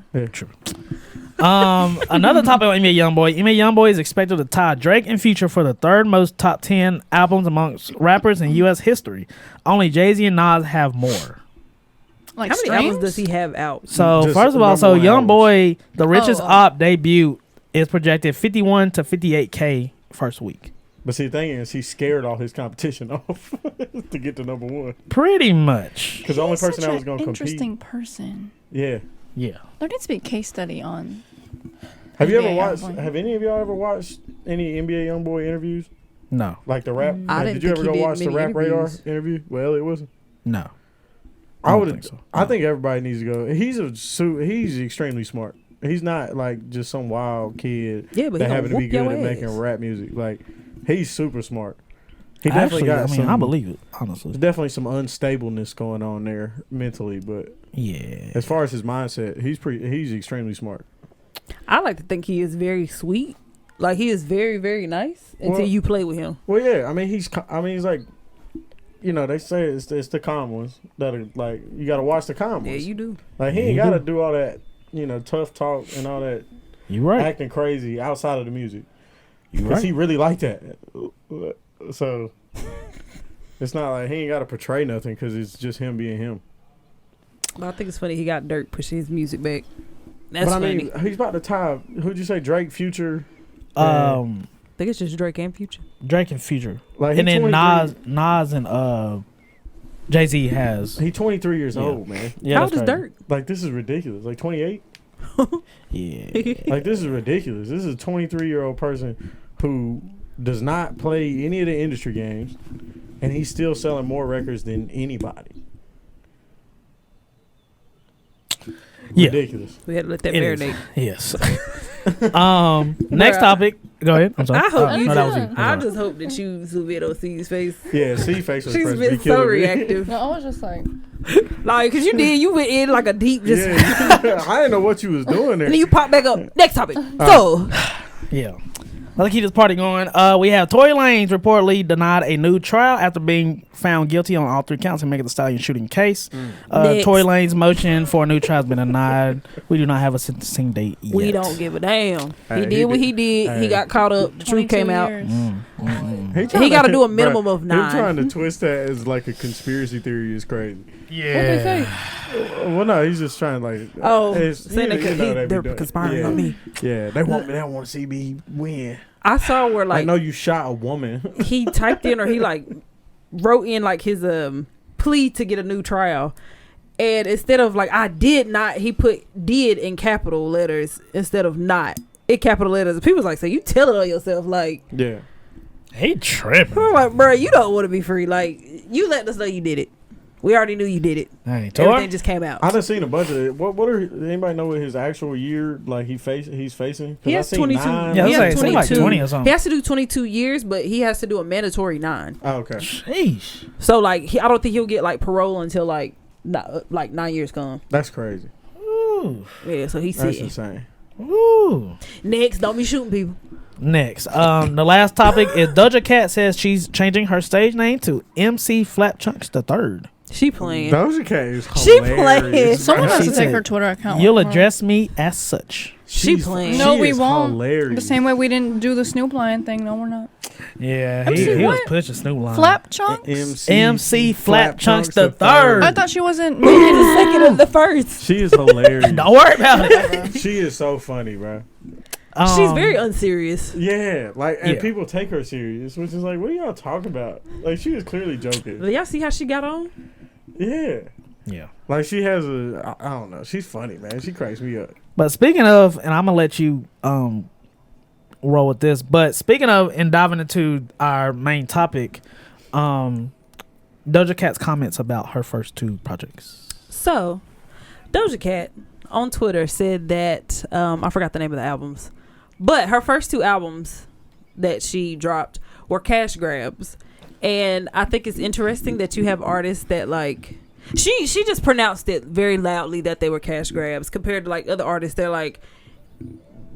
Another topic on NBA Youngboy. NBA Youngboy is expected to tie Drake and Future for the third most top 10 albums amongst rappers in U.S. history. Only Jay-Z and Nas have more. Like How many albums streams? does he have out? So Just first of all, number so one Youngboy, the richest Oh. op debut is projected 51 to 58K first week. But see, the thing is, he scared all his competition off to get to number one. Pretty much. Because the only He's person such that was an going to interesting compete. person. Yeah. Yeah. There needs to be a case study on. Have you ever NBA watched? Youngboy. Have any of y'all ever watched any NBA YoungBoy interviews? No. Like the rap? I like, didn't did you think ever he go did watch the many Rap Radar interviews. interview? Well, it wasn't. No. I don't would. think so. I think everybody needs to go. He's extremely smart. He's not like just some wild kid Yeah, but he that gonna happened to be whoop good your at ass. making rap music. Like he's super smart. He definitely Actually, got I mean, some. I believe it, honestly. There's definitely some unstableness going on there mentally, but Yeah. as far as his mindset, he's extremely smart. I like to think he is very sweet. Like he is very, very nice until Well- you play with him. Well, yeah, he's like, they say it's the calm ones that are like you got to watch the calm ones. Yeah, you do. Like he Yeah, ain't you got to do. do all that, tough talk and all that You right. acting crazy outside of the music. You Because right. he really like that. So it's not like he ain't got to portray nothing because it's just him being him. But I think it's funny he got Dirk pushing his music back. That's but I funny. mean, he's about to tie. Who'd you say? Drake, Future. I think it's just Drake and Future. Drake and Future. Like And he then 23 Nas and Jay-Z has. He 23 years Yeah. old, man. Yeah, How that's old is crazy. Dirk? Like this is ridiculous. Like 28. Yeah. Like this is ridiculous. This is a 23-year-old person who does not play any of the industry games, and he's still selling more records than anybody. Yeah. Ridiculous. We had to let that It is. marinate. Yes. Next Bruh. topic. Go ahead. I'm sorry. I hope you. no, that was you. I'm I sorry. just hope that you zoom in on C's face. Yeah, C face was She's supposed to be been so killing me. reactive. No, I was just like, Like, cause you went in like a deep just. Yeah, I didn't know what you was doing And there. then you pop back up. Next topic. So, Yeah. Let's keep this party going. We have Tory Lanez reportedly denied a new trial after being found guilty on all 3 counts in Megan Thee Stallion shooting case. Next. Tory Lanez's motion for a new trial has been denied. We do not have a sentencing date yet. we don't give a damn. Hey, He did what he did. hey. He got caught up. The truth 22 came out. years. He gotta do a minimum of 9. Him trying to twist that as like a conspiracy theory is crazy. What they say? Well, no, he's just trying to like. Oh, it's- saying you know they be they're doing- conspiring yeah. on me. Yeah, they don't want to see me win. I saw where I like know you shot a woman. he typed in or he like wrote in like his plea to get a new trial, and instead of like I did not, he put did in capital letters instead of not in capital letters. People was like, so you tell it on yourself, like Yeah. He tripping. I'm like, bro, you don't want to be free. Like you let us know you did it. We already knew you did it. Hey, Everything Tory? just came out. I done seen a bunch of it. What are anybody know what his actual year like he's facing? 'Cause He I has seen 22. 9. Yeah, He I has was like, it seemed like 22. 20 or He something. has to do 22 years, but he has to do a mandatory 9. Oh, okay. Sheesh. So like I don't think he'll get like parole until like 9 years come. That's crazy. Ooh. Yeah, so he's That's sitting. insane. Ooh. Next, don't be shooting people. Next, the last topic is Doja Cat says she's changing her stage name to MC Flat Chunks III. She playing. Doja Cat is She hilarious. playing. Someone has She to take said, her Twitter account. You'll Well, address me as such. playing. No, she we is won't. Hilarious. The same way we didn't do the Snoop Lion thing. No, we're not. Yeah, MC he was what? pushing Snoop Lion. Flap Chunks? MC Flap Chunks the third. I thought she wasn't. The second of the first. She is hilarious. Don't worry about it. She is so funny, bro. She's very unserious. Yeah, like, and Yeah. people take her serious, which is like, what are y'all talking about? Like, she was clearly joking. Did y'all see how she got on? Yeah. Yeah. Like, she has I don't know. She's funny, man. She cracks me up. But speaking of, and I'm gonna let you roll with this. But speaking of, and diving into our main topic, Doja Cat's comments about her first 2 projects. So, Doja Cat on Twitter said that I forgot the name of the albums, but her first 2 albums that she dropped were cash grabs, and I think it's interesting that you have artists that like she just pronounced it very loudly that they were cash grabs compared to like other artists. They're like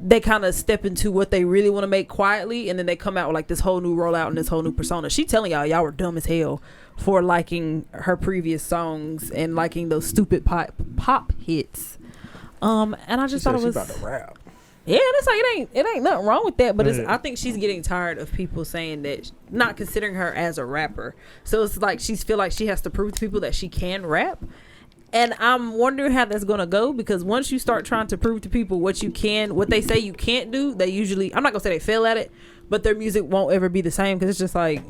they kind of step into what they really want to make quietly, and then they come out with like this whole new rollout and this whole new persona. She telling y'all were dumb as hell for liking her previous songs and liking those stupid pop hits. And I just thought it was about to rap. yeah, it's like it ain't nothing wrong with that, but it's, Yeah. I think she's getting tired of people saying that, not considering her as a rapper. So it's like she's feel like she has to prove to people that she can rap. And I'm wondering how that's gonna go, because once you start trying to prove to people what they say you can't do, they usually, I'm not gonna say they fail at it, but their music won't ever be the same, because it's just like,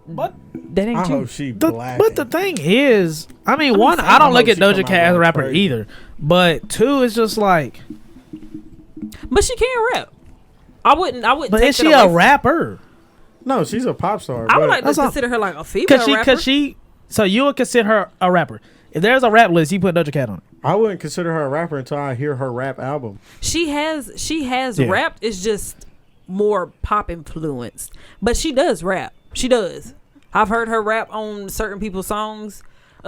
But that ain't I you. hope she the, black. but the thing is, I mean, I'm one, saying, I don't I look hope at she come Doja out Cat as a going rapper crazy. either. But 2, it's just like, But she can rap. I wouldn't. but take is that she away a from- rapper? No, she's a pop star. I would but like to That's all- consider her like a female rapper. So you would consider her a rapper? If there's a rap list, you put Doja Cat on it. I wouldn't consider her a rapper until I hear her rap album. She has Yeah. rapped. It's just more pop influenced, but she does rap. She does. I've heard her rap on certain people's songs.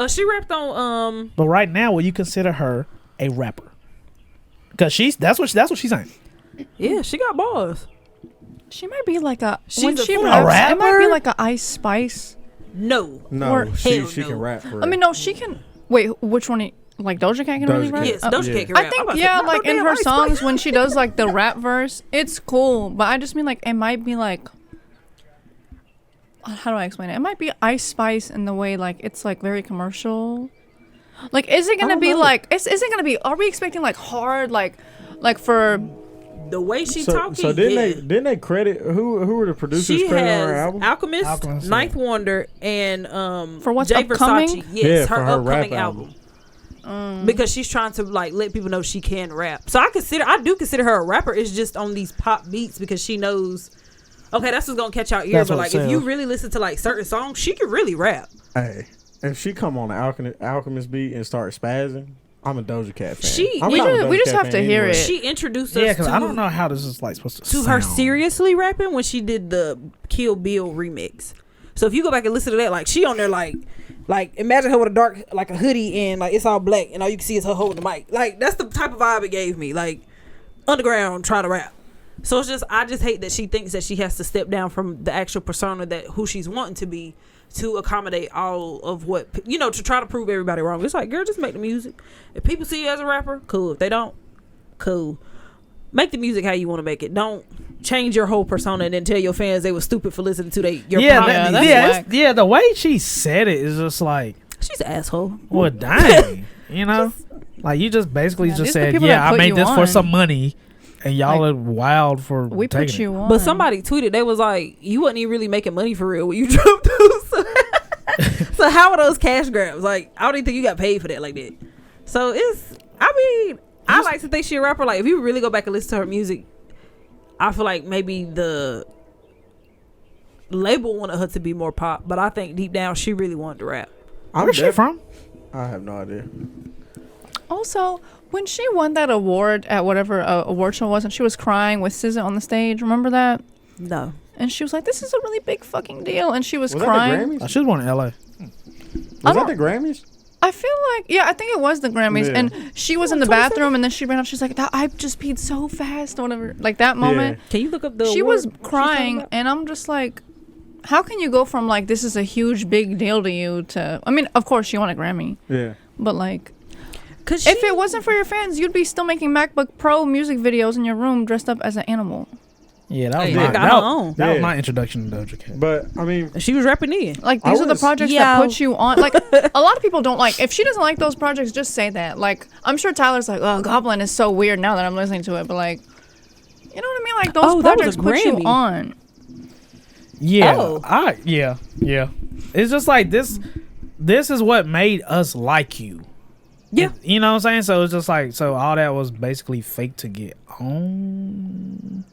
She rapped on But right now, will you consider her a rapper? Because that's what she's saying. yeah, she got bars. She might be like a. She's when a she full- raps, it might be rapper? like a Ice Spice. No, No, Or she hell can no. rap for I mean, no, she can. Wait, which one? Like Doja Cat can really Doja rap? Cat. yes, Oh. Doja Yeah. Cat can I rap. I'm think about to yeah, say, not like no in damn her Ice songs Spice. when she does like the rap verse, it's cool. But I just mean like it might be like, how do I explain it? It might be Ice Spice in the way like it's like very commercial. Like, is it gonna don't be know. like? Is it gonna be? Are we expecting like hard like for? the way she So, talking. so didn't they credit who were the producers She credit on her has album? Alchemist, Alchemist, Ninth Wonder, and For what's Jay upcoming? Versace. Yes, Yeah, her for her upcoming rap album. album. Because she's trying to like let people know she can rap. So I do consider her a rapper. It's just on these pop beats because she knows. Okay, that's what's gonna catch our ear. That's But what like, it if you sells. really listen to like certain songs, she can really rap. Hey, if she come on the Alchemist beat and start spazzing, I'm a Doja Cat fan. We We not a just- Doja we just Cat have fan to hear anyway. it. She introduced us Yeah, because to, I don't know how this is like supposed to her sound. seriously rapping when she did the Kill Bill remix. So if you go back and listen to that, like she on there like imagine her with a dark like a hoodie and like it's all black and all you can see is her holding the mic. Like that's the type of vibe it gave me. Like underground trying to rap. So it's just I just hate that she thinks that she has to step down from the actual persona that who she's wanting to be to accommodate all of what to try to prove everybody wrong. It's like, girl, just make the music. If people see you as a rapper, cool. If they don't, cool. Make the music how you want to make it. Don't change your whole persona and then tell your fans they were stupid for listening to your Yeah, pop that- music. that's whack. yeah. The way she said it is just like, She's an asshole. well, dang, like you just basically Yeah, just these are the said, people yeah, that I put made you this for on. some money, and y'all Like, are wild for We taking put it. you on. But somebody tweeted, they was like, you wasn't even really making money for real when you dropped those. So how are those cash grabs? Like, I don't even think you got paid for that like that. So I like to think she a rapper. Like, if you really go back and listen to her music, I feel like maybe the label wanted her to be more pop, but I think deep down she really wanted to rap. Where's she from? I have no idea. Also, when she won that award at whatever award show was, and she was crying with SZA on the stage, remember that? No. And she was like, "This is a really big fucking deal," and she was Was crying. that the Grammys? I should want in L.A. Was that the Grammys? I feel like, yeah, I think it was the Grammys, Yeah. and she was in the bathroom, and then she ran up. She's like, "I just peed so fast," or whatever. Like that moment, Can you look up the she award was she's talking crying, about? and I'm just like, how can you go from like this is a huge big deal to you to? I mean, of course she won a Grammy, Yeah. but like, Cause If it wasn't for your fans, you'd be still making MacBook Pro music videos in your room dressed up as an animal. Yeah, that was Hey, my they got her own. that was Yeah. my introduction to Doja Cat. But I mean, she was rapping in. Like, I these are the was- projects that put you on. Like, a lot of people don't like. If she doesn't like those projects, just say that. Like, I'm sure Tyler's like, oh, Goblin is so weird now that I'm listening to it. But, like, you know what I mean? Like, those Oh, that was projects a put you Grammy. on. Yeah, Oh. yeah. It's just like this. This is what made us like you. Yeah. You know what I'm saying? So it's just like, so all that was basically fake to get on,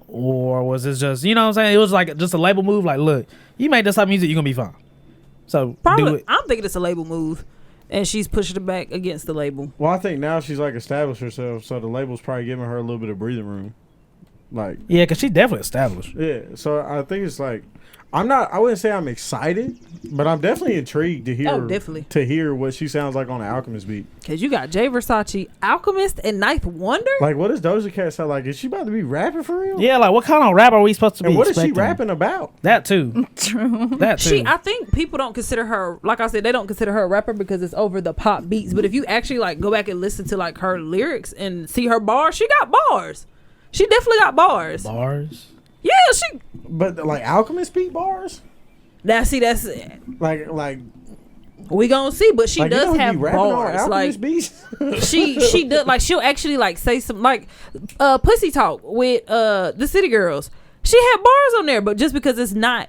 or was it just, you know what I'm saying? It was like just a label move. Like, look, you made this type of music, you're gonna be fine. So do Probably, it. I'm thinking it's a label move, and she's pushing it back against the label. well, I think now she's like established herself, so the label's probably giving her a little bit of breathing room. Like, Yeah, because she definitely established. yeah. So I think it's like, I wouldn't say I'm excited, but I'm definitely intrigued to hear. Oh, definitely. To hear what she sounds like on the Alchemist beat. Cause you got Jay Versace, Alchemist, and Ninth Wonder. Like, what does Doja Cat sound like? Is she about to be rapping for real? Yeah, like what kind of rap are we supposed to be And what is she expecting? rapping about? That too. True. That too. I think people don't consider her, like I said, they don't consider her a rapper because it's over the pop beats. But if you actually like go back and listen to like her lyrics and see her bars, she got bars. She definitely got bars. Bars. Yeah, she. But like Alchemist beat bars? That's Like we gonna see, but she like, you does know, he be have rapping on bars. Alchemist Like beats? she does, like she'll actually like say some like Pussy Talk with the City Girls. She had bars on there, but just because it's not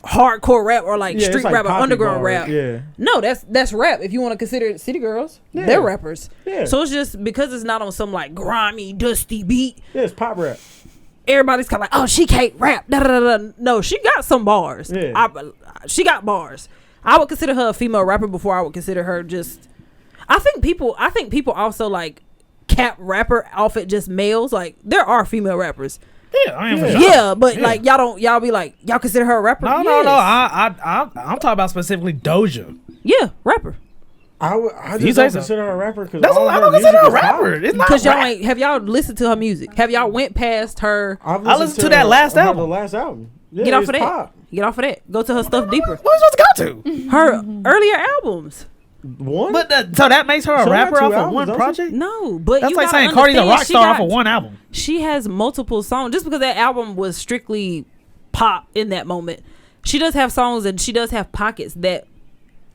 hardcore rap or like Yeah, it's street like rap or poppy underground bars, rap. yeah. No, that's rap. If you want to consider it City Girls, Yeah. they're rappers. Yeah. So it's just because it's not on some like grimy, dusty beat. Yeah, it's pop rap. Everybody's kind of like, oh, she can't rap. Da, da, da, da. No, she got some bars. Yeah. She got bars. I would consider her a female rapper before I would consider her just. I think people also like cap rapper off at just males. Like there are female rappers. Yeah, I am for Yeah. sure. Yeah, but like y'all be like y'all consider her a rapper. No. Yes. I'm talking about specifically Doja. Yeah, rapper. I You just say don't so. consider her a rapper because That's what I don't consider her a rapper. It's not Because y'all rap. ain't have y'all listened to her music? Have y'all went past her? I've I listened to that last her album. The last album. Yeah, Get off it's of that. pop. Get off of that. Go to her stuff deeper. What are we supposed to go to? Her earlier albums. One. But so that makes her a She only got rapper two off of albums, one don't she? project? No, but That's you like gotta saying Cardi's a understand rock she star got- off of one album. She has multiple songs. Just because that album was strictly pop in that moment, she does have songs and she does have pockets that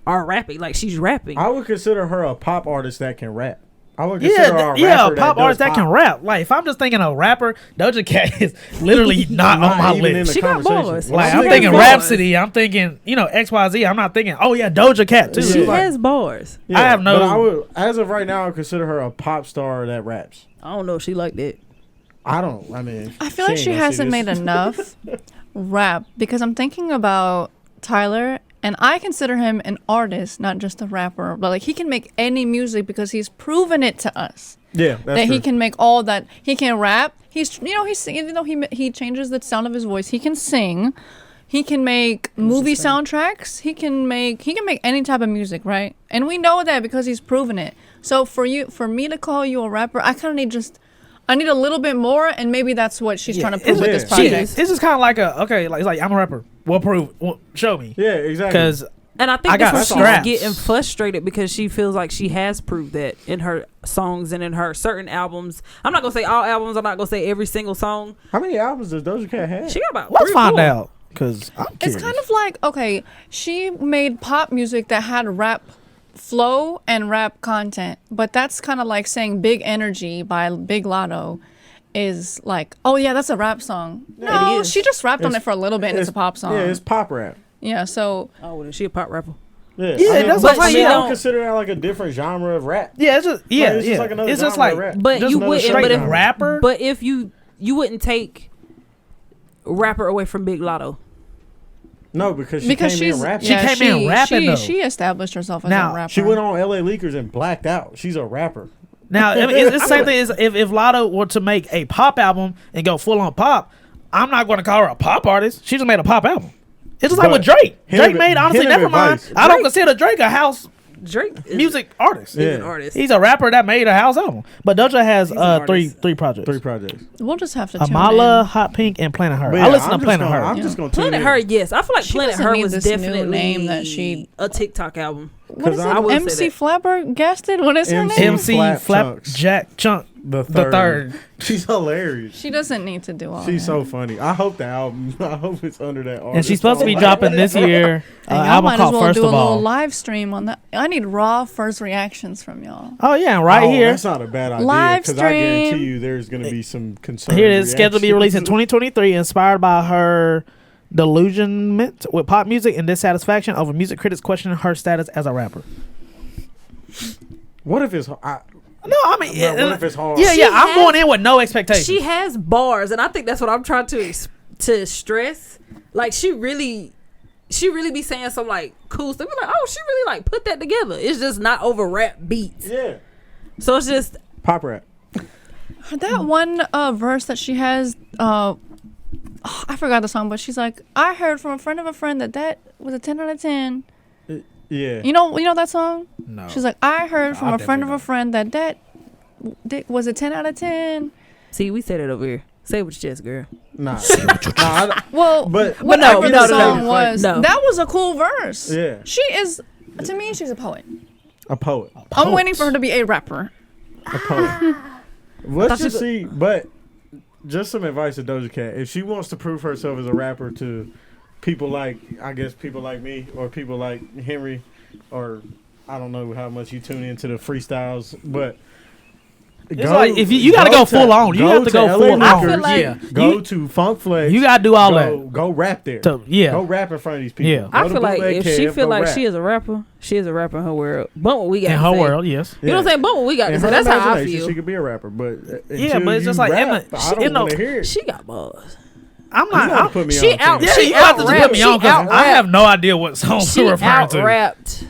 are rapping. Like she's rapping. I would consider her a pop artist that can rap. I would consider her a rapper Yeah, a that pop does artist that pop. can rap. Like if I'm just thinking of rapper, Doja Cat is literally not on my even in list. the She got conversation. bars. When Like She I'm has thinking bars. Rhapsody, I'm thinking XYZ. I'm not thinking Doja Cat too. She It's like- has bars. Yeah, I have no- But I would, as of right now, I would consider her a pop star that raps. I don't know if she like that. I don't. I mean, I feel like ain't she gonna see hasn't this. made enough rap because I'm thinking about Tyler and I consider him an artist, not just a rapper. But like he can make any music because he's proven it to us Yeah, that's that true. he can make all that. He can rap. He's even though he changes the sound of his voice, he can sing. He can make movie soundtracks. He can make any type of music, right? And we know that because he's proven it. So for me to call you a rapper, I kind of need a little bit more, and maybe that's what she's trying to prove with this yeah. project. It's just kind of like it's like I'm a rapper. Well, prove. Well, show me. Yeah, exactly. Because And I think I got that's why scraps. she's getting frustrated because she feels like she has proved that in her songs and in her certain albums. I'm not gonna say all albums. I'm not gonna say every single song. how many albums does Doja Cat have? She got about let's 3 or find 4. out. Because It's kind of like, okay, she made pop music that had rap flow and rap content, but that's kind of like saying Big Energy by Big Lotto is like, oh yeah, that's a rap song. No, it is. she just rapped on It's- it for a little bit and it's a pop song. Yeah, it's pop rap. Yeah, so Oh, well, she a pop rapper. Yeah, Yeah, I mean, that's but what I'm I saying. don't consider that like a different genre of rap. yeah, it's just it's just like another it's just genre like of rap. But just you another wouldn't. straight But if rapper. But if you wouldn't take rapper away from Big Lotto. No, because she because came she's in rapping. She came in rapping, though. She established herself as Now, a rapper. She went on LA Leakers and blacked out. She's a rapper. Now, I mean, it's the same thing as if Lotto were to make a pop album and go full on pop. I'm not going to call her a pop artist. She just made a pop album. It's just like But with Drake. hint Drake of- made honestly, hint of never mind. advice. I don't consider Drake a house Drake is music artist. Yeah. an artist. He's a rapper that made a house album. But Doja has He's an three artist. projects. 3 projects. We'll just have to tune Amala, in. Hot Pink, and Planet Her. But I yeah, listen I'm to just Planet gonna- Her. I'm just gonna tune Planet in. Her, yes. I feel like She Planet doesn't Her need was this new definitely name that she- a TikTok album. what is it? I will say MC that. Flabbergasted? What is her MC name? MC Flap Flapjack Chunk The the third. She's hilarious. She doesn't need to do all She's that. so funny. I hope the album. I hope it's under that artist. And she's supposed to be song. dropping this year And y'all album might as called well First do a of little All. live stream on that. I need raw first reactions from y'all. Oh yeah, right Oh, here. That's not a bad idea. Live Because I guarantee stream. you, there's going to be some concern. Here it is, scheduled to be released in 2023, inspired by her delusionment with pop music and dissatisfaction over music critics questioning her status as a rapper. What if it's? No, I mean, What if it's hard? yeah, She yeah. I'm has- going in with no expectations. She has bars, and I think that's what I'm trying to stress. Like she really be saying some like cool stuff. Be like, oh, she really like put that together. It's just not over rap beats. Yeah. So it's just Pop rap. That one verse that she has, I forgot the song, but she's like, I heard from a friend of a friend that was a 10 out of 10. Yeah. You know that song? No. She's like, I heard from I a friend of definitely a friend that was a 10 out of 10. see, we said it over here. Say it with your chest, girl. Nah. Well, But whatever no, the song was, no. that was a cool verse. Yeah. She is, to me, she's a poet. A poet. I'm waiting for her to be a rapper. A poet. Let's Thought she just see. But just some advice to Doja Cat. If she wants to prove herself as a rapper to people like, I guess, people like me or people like Henry, or I don't know how much you tune into the freestyles, but It's like, if you gotta go full on. You have to go LA full on. I feel Records, like- Yeah. Go to Funk Flex. You gotta do all that. Go rap there. Yeah. Go rap in front of these people. Yeah. Go I to feel like Bootleg if she Kev, feel go like rap. she is a rapper, she is a rapper in her world. But what we got In to her say. world, yes. You know what I'm saying? But what we got to In say. her That's how I imagination, feel. She could be a rapper, but Yeah, until but it's you just like rap, Emma. I don't want to hear it. She got bars. I'm You gotta not. put me she on out- to it. Yeah, She you have to out-rapped- put me on she because I have out-rapped- no idea what song She you're referring to. out-rapped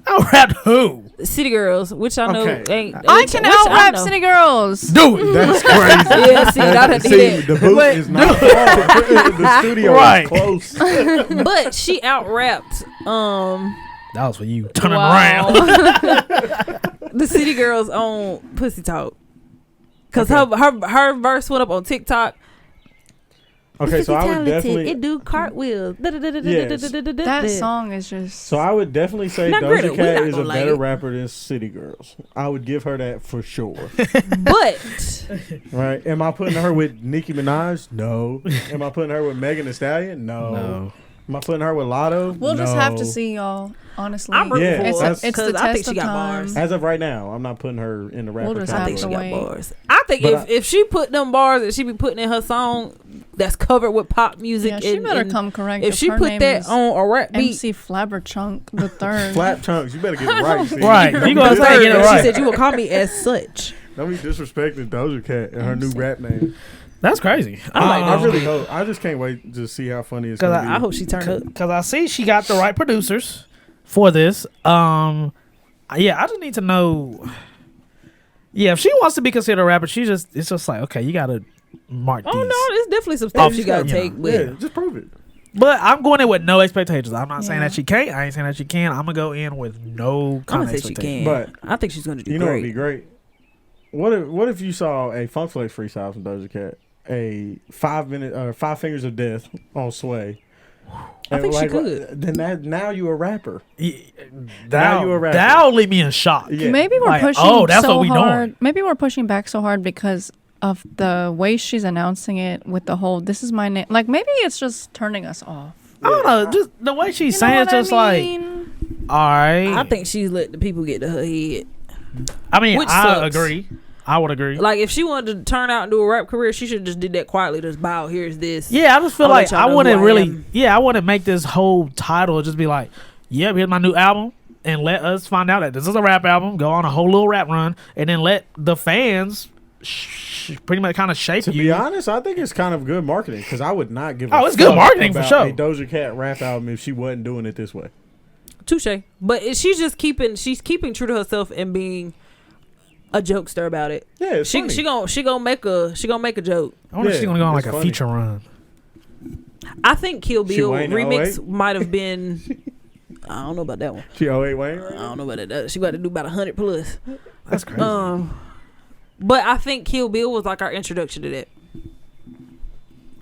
Out-rapped who? City Girls, which I know Okay. ain't. I can which out-rap know. City Girls. Do it. That's crazy. Yeah, see, I'd have to See, hear the that. booth But- is not far. The studio Right. is close. But she out-rapped That was for you. Turning Wow. around. the City Girls on Pussy Talk. Cause Okay. her verse went up on TikTok. Okay, so I would definitely. it do cartwheels. That song is just. So I would definitely say Now, Doja Greta, we Cat not is a gonna better like it. rapper than City Girls. I would give her that for sure. But Right? Am I putting her with Nicki Minaj? No. Am I putting her with Megan Thee Stallion? No. No. Am I putting her with Lotto? We'll just have to No. see, y'all. Honestly, I'm rooting Yeah, for it's, her. that's- it's the 'Cause test I think she of got time. bars. As of right now, I'm not putting her in the rapper We'll just I have think she to got wait. bars. I think But if she put them bars that she be putting in her song that's covered with pop music, Yeah, she and- better and come correct. if she her put name that is on a rap beat. MC Flabberchunk the third. Flap chunks, you better get it right. See? Right. Don't You be gonna say dis- get it and right. She said you will call me as such. Don't be disrespecting Doja Cat and her new rap name. That's crazy. I really hope. I just can't wait to see how funny it's Cause gonna be. I hope she turned up. Because I see she got the right producers for this. Yeah, I just need to know. Yeah, if she wants to be considered a rapper, it's just like, okay, you gotta mark Oh these. no, there's definitely some steps you gotta you take. know, With Yeah, just prove it. But I'm going in with no expectations. I'm not saying Yeah. that she can't. I ain't saying that she can. I'm gonna go in with no I'm kind gonna of say she expectations. can. But I think she's gonna do You know what'd be great. great? What if you saw a Funk Flex freestyle from Doja Cat, a 5 minute or 5 Fingers of Death on Sway? I And think she like, could. Then now you a rapper. Now That'll, you a rapper. that'll leave me in shock. Yeah. Maybe we're Like, pushing oh, that's so what we hard. doing. Maybe we're pushing back so hard because of the way she's announcing it with the whole "this is my name." Like maybe it's just turning us off. I don't know. Just the way she's You know saying what it's just I mean? like, all right. I think she's let the people get to her head. I mean, which I sucks. agree. I would agree. Like if she wanted to turn out and do a rap career, she should just did that quietly. Just bow. Here's this. Yeah, I just feel I'll like let y'all I know wouldn't who I really. am. Yeah, I wouldn't make this whole title just be like, "Yep, here's my new album," and let us find out that this is a rap album. Go on a whole little rap run, and then let the fans pretty much kind of shape To you. be honest, I think it's kind of good marketing because I would not give. Oh, a it's good fuck marketing for about sure. A Doja Cat rap album if she wasn't doing it this way. Touche. But she's just keeping true to herself and being a jokester about it. Yeah, it's funny. She gonna make a joke. I wonder if she's Yeah, gonna go on like it's a funny. feature run. I think Kill She Bill Wayne remix 08? might have been. I don't know about that one. She 08 Wayne. I Right? don't know about that. She got to do about 100 plus. That's crazy. But I think Kill Bill was like our introduction to that.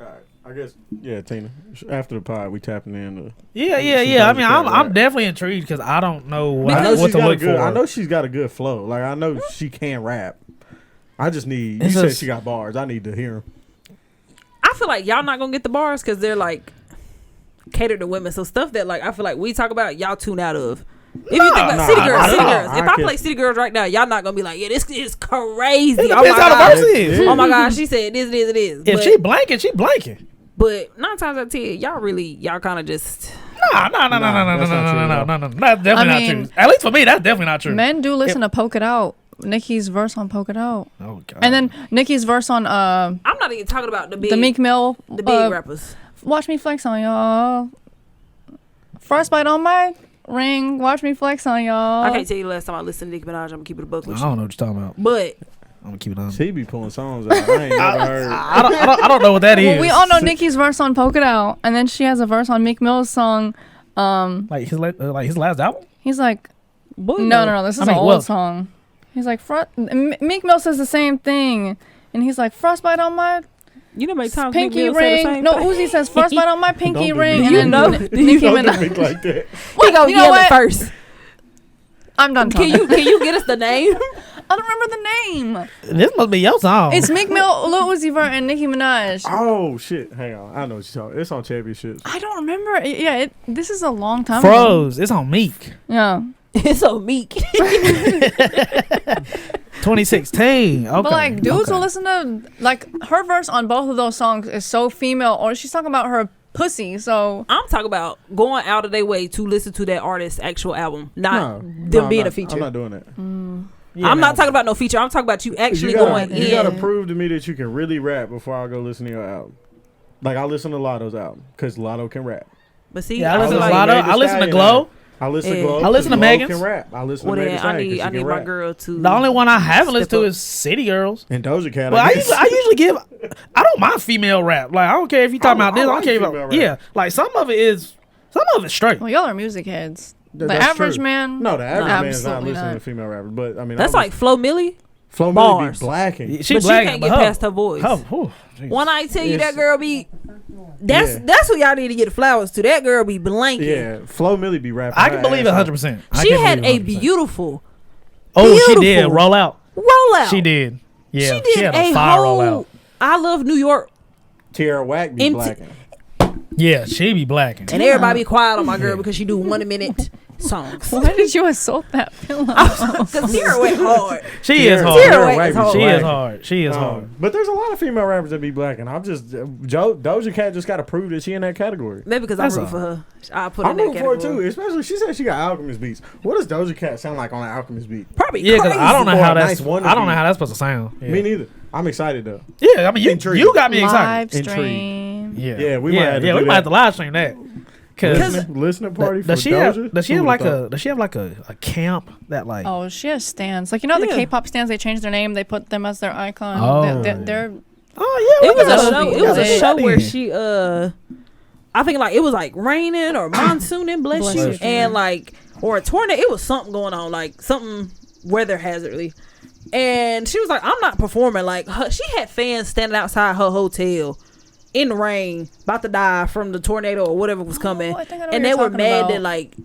All right. I guess, yeah, Tina. After the pod, we tapping in. Yeah. I mean, Doja Cat I'm rap. definitely intrigued because I don't know I know what she's to got a look good. for. I know she's got a good flow. Like I know she can rap. I just need. It's You said just- she got bars. I need to hear them. I feel like y'all not gonna get the bars because they're like catered to women. So stuff that like I feel like we talk about, y'all tune out of. If you think about City Girls, City Girls. If I play City Girls right now, y'all not gonna be like, yeah, this is crazy. It Oh my depends how the god. verse is. Yeah. Oh my god, she said this, it is. If But, she blanking, she blanking. but 9 times out of 10, y'all kind of just. No. that's not true, That's definitely I not mean- true. At least for me, that's definitely not true. Men do listen to Poke It Out. Nicki's verse on Poke It Out. Oh god. And then Nicki's verse on I'm not even talking about the big, the Meek Mill. the big rappers. Watch me flex on y'all. Frostbite on my ring. Watch me flex on y'all. I can't tell you the last time I listened to Nicki Minaj. I'm gonna keep it a buck I with don't you. know what you're talking about. But I'm gonna keep it on. She be pulling songs out. I ain't never heard. I don't know what that is. well, we all know Nicki's verse on Poke It Out, and then she has a verse on Meek Mill's song. like his last album. He's like, boy, no, this is I mean, an old well- song. He's like, Meek Mill says the same thing, and he's like, frostbite on my you know how many times pinky Meek Mill say the ring. same No, thing? Uzi says frostbite on my pinky Don't do ring, me. and You then know- Nicki Don't do Minaj. me like that. We gonna You know yell what? it first. I'm done Can talking. you get us the name? I don't remember the name. This must be your song. It's Meek Mill, Lil Uzi Vert, and Nicki Minaj. Oh shit! Hang on, I know what you're talking. It's on Championships. I don't remember. Yeah, this is a long time ago. Froze. It's on Meek. Yeah. It's so meek. 2016. Okay. But like dudes okay. will listen to like her verse on both of those songs is so female, or she's talking about her pussy. So I'm talking about going out of their way to listen to that artist's actual album, not them No, being I'm a feature. I'm not doing that. Yeah, I'm no. not talking about no feature. I'm talking about you actually You going gotta, you gotta in. prove to me that you can really rap before I go listen to your album. Like I listen to Lotto's album because Lotto can rap. But see, Yeah, I I listen feel to like, Lotto. Megan I listen to Stallion Glow. I listen to Yeah. Glow. I listen to 'cause Glow Megan's. can rap. I listen well, to then Megan I Stallion 'cause need she can my rap. girl to. The only one I haven't listened Step to up. is City Girls. And Doja Cat. Well, I guess. usually give. I don't mind female rap. Like I don't care if you talking I about this. I don't like care female about. rap. Yeah, like some of it straight. well, y'all are music heads. The That's average true. man. No, the average man is not absolutely listening not. to female rappers. But I mean, That's I like Flo Milli, Flo Milli be bars. blacking. She but she black, can't but get her- past her voice. Jeez. When I tell you Yes. that girl be, that's Yeah. that's who y'all need to get the flowers to. That girl be blanking. Yeah, Flo Milli be rapping. I can her believe ass it off. 100%. She had a beautiful Oh, she did beautiful roll out. rollout. She did. Yeah, She did had a fire whole. rollout. I love New York, Tierra Whack be MT blacking. Yeah, she be blacking. and everybody be quiet on my girl because she do 1 minute songs. Why did you assault that pillow? Because Tierra went hard. She is hard. Tierra Whack Whack is be hard. She is blacking. hard. She is hard. But there's a lot of female rappers that be blacking. I'm just Doja Cat just got to prove that she in that category. Maybe because I'm That's rooting for her. I put her I'm in that rooting for it category. too, especially she said she got Alchemist beats. What does Doja Cat sound like on an Alchemist beat? Probably Yeah, because crazy. I don't know Or how a that's. nice one I don't know beat. how that's supposed to sound. Yeah, Me neither. I'm excited though. yeah I mean, Intrigued. you got me excited. Live stream. Yeah, Yeah, we might have to yeah, do we might that. have to live stream that. Cause Listening party for does she have? Doja? Does she Who have like would've a? Does she have like a camp that like? Oh, she has stands. Like, you know, the Yeah. K-pop stands, they changed their name. They put them as their icon. Oh. They're Oh yeah, It was we a gotta- show. we It was gotta a do show that where then. she I think like it was like raining or monsooning, bless Bless you, you. and like or a tornado. It was something going on, like something weather hazardly. And she was like, "I'm not performing." Like she had fans standing outside her hotel in the rain, about to die from the tornado or whatever was coming, I think I know and what they you're were talking mad about. that like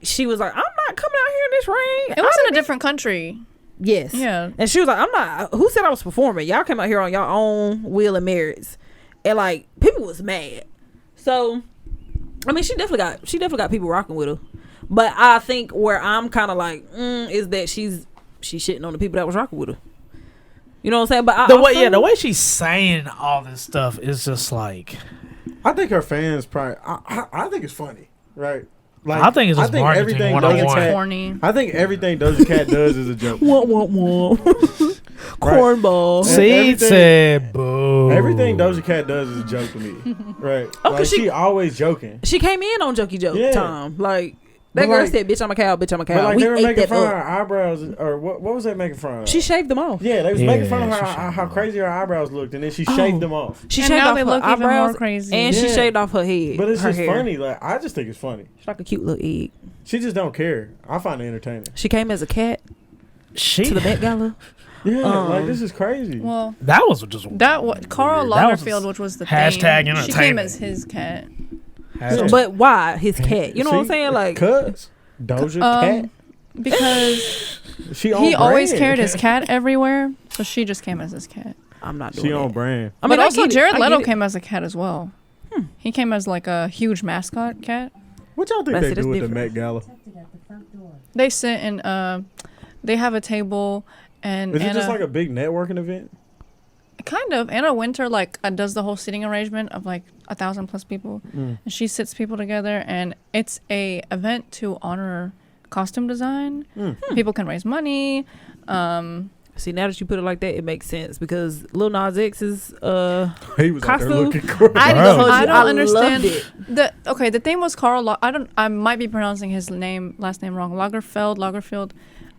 she was like, "I'm not coming out here in this rain." It was in a different country. Yes. Yeah. And she was like, "I'm not. Who said I was performing? Y'all came out here on your own will and merits." And like people was mad. So, I mean, she definitely got people rocking with her. But I think where I'm kind of like is that she's shitting on the people that was rocking with her. You know what I'm saying? But the way she's saying all this stuff is just like. I think her fans probably. I think it's funny, right? Like I think it's just marketing everything 101. Doja Cat- Corny. I think everything Doja Cat does is a joke. cornball. See? Seed everything- said boo. Everything Doja Cat does is a joke to me, right? Okay, Like, she- she always joking. She came in on Jokey Joke Yeah. time. Like But that girl like- said, "Bitch, I'm a cow. Bitch, I'm a But cow." like We they were ate making that fun of her up. eyebrows, or what was they making fun of? She shaved them off. Yeah, they was Yeah, making fun of her she shaved how them crazy her eyebrows looked, and then she Oh. shaved them off. She And shaved now off they her look even more eyebrows, crazy. and she Yeah. shaved off her head. But it's her just hair. funny. Like I just think it's funny. She's like a cute little egg. She just don't care. I find it entertaining. She came as a cat She to the Met Gala. Yeah, like this is crazy. Well, That was just Carl That was Lagerfeld, which was the hashtag thing. She came entertainment. as his cat. hashtag. But why his cat? You know what I'm saying? Like, Cuz Doja Cat. Because She on he always brand. carried his cat everywhere, so she just came as his cat. I'm not doing She on that. brand. I mean, But I also get it. Jared I Leto get it. came as a cat as well. He came as like a huge mascot cat. What y'all think That's they it, do with it's the Met Gala? They sit and they have a table and Is it Anna, just like a big networking event? kind of Anna Winter does the whole seating arrangement of like 1,000+ people, and she sits people together, and it's a event to honor costume design. People can raise money. See, now that you put it like that, it makes sense because Lil Nas X's He was out there costume. looking crazy. I Bro. don't I understand. Loved it. The thing was Carl. I might be pronouncing his last name wrong. Lagerfeld.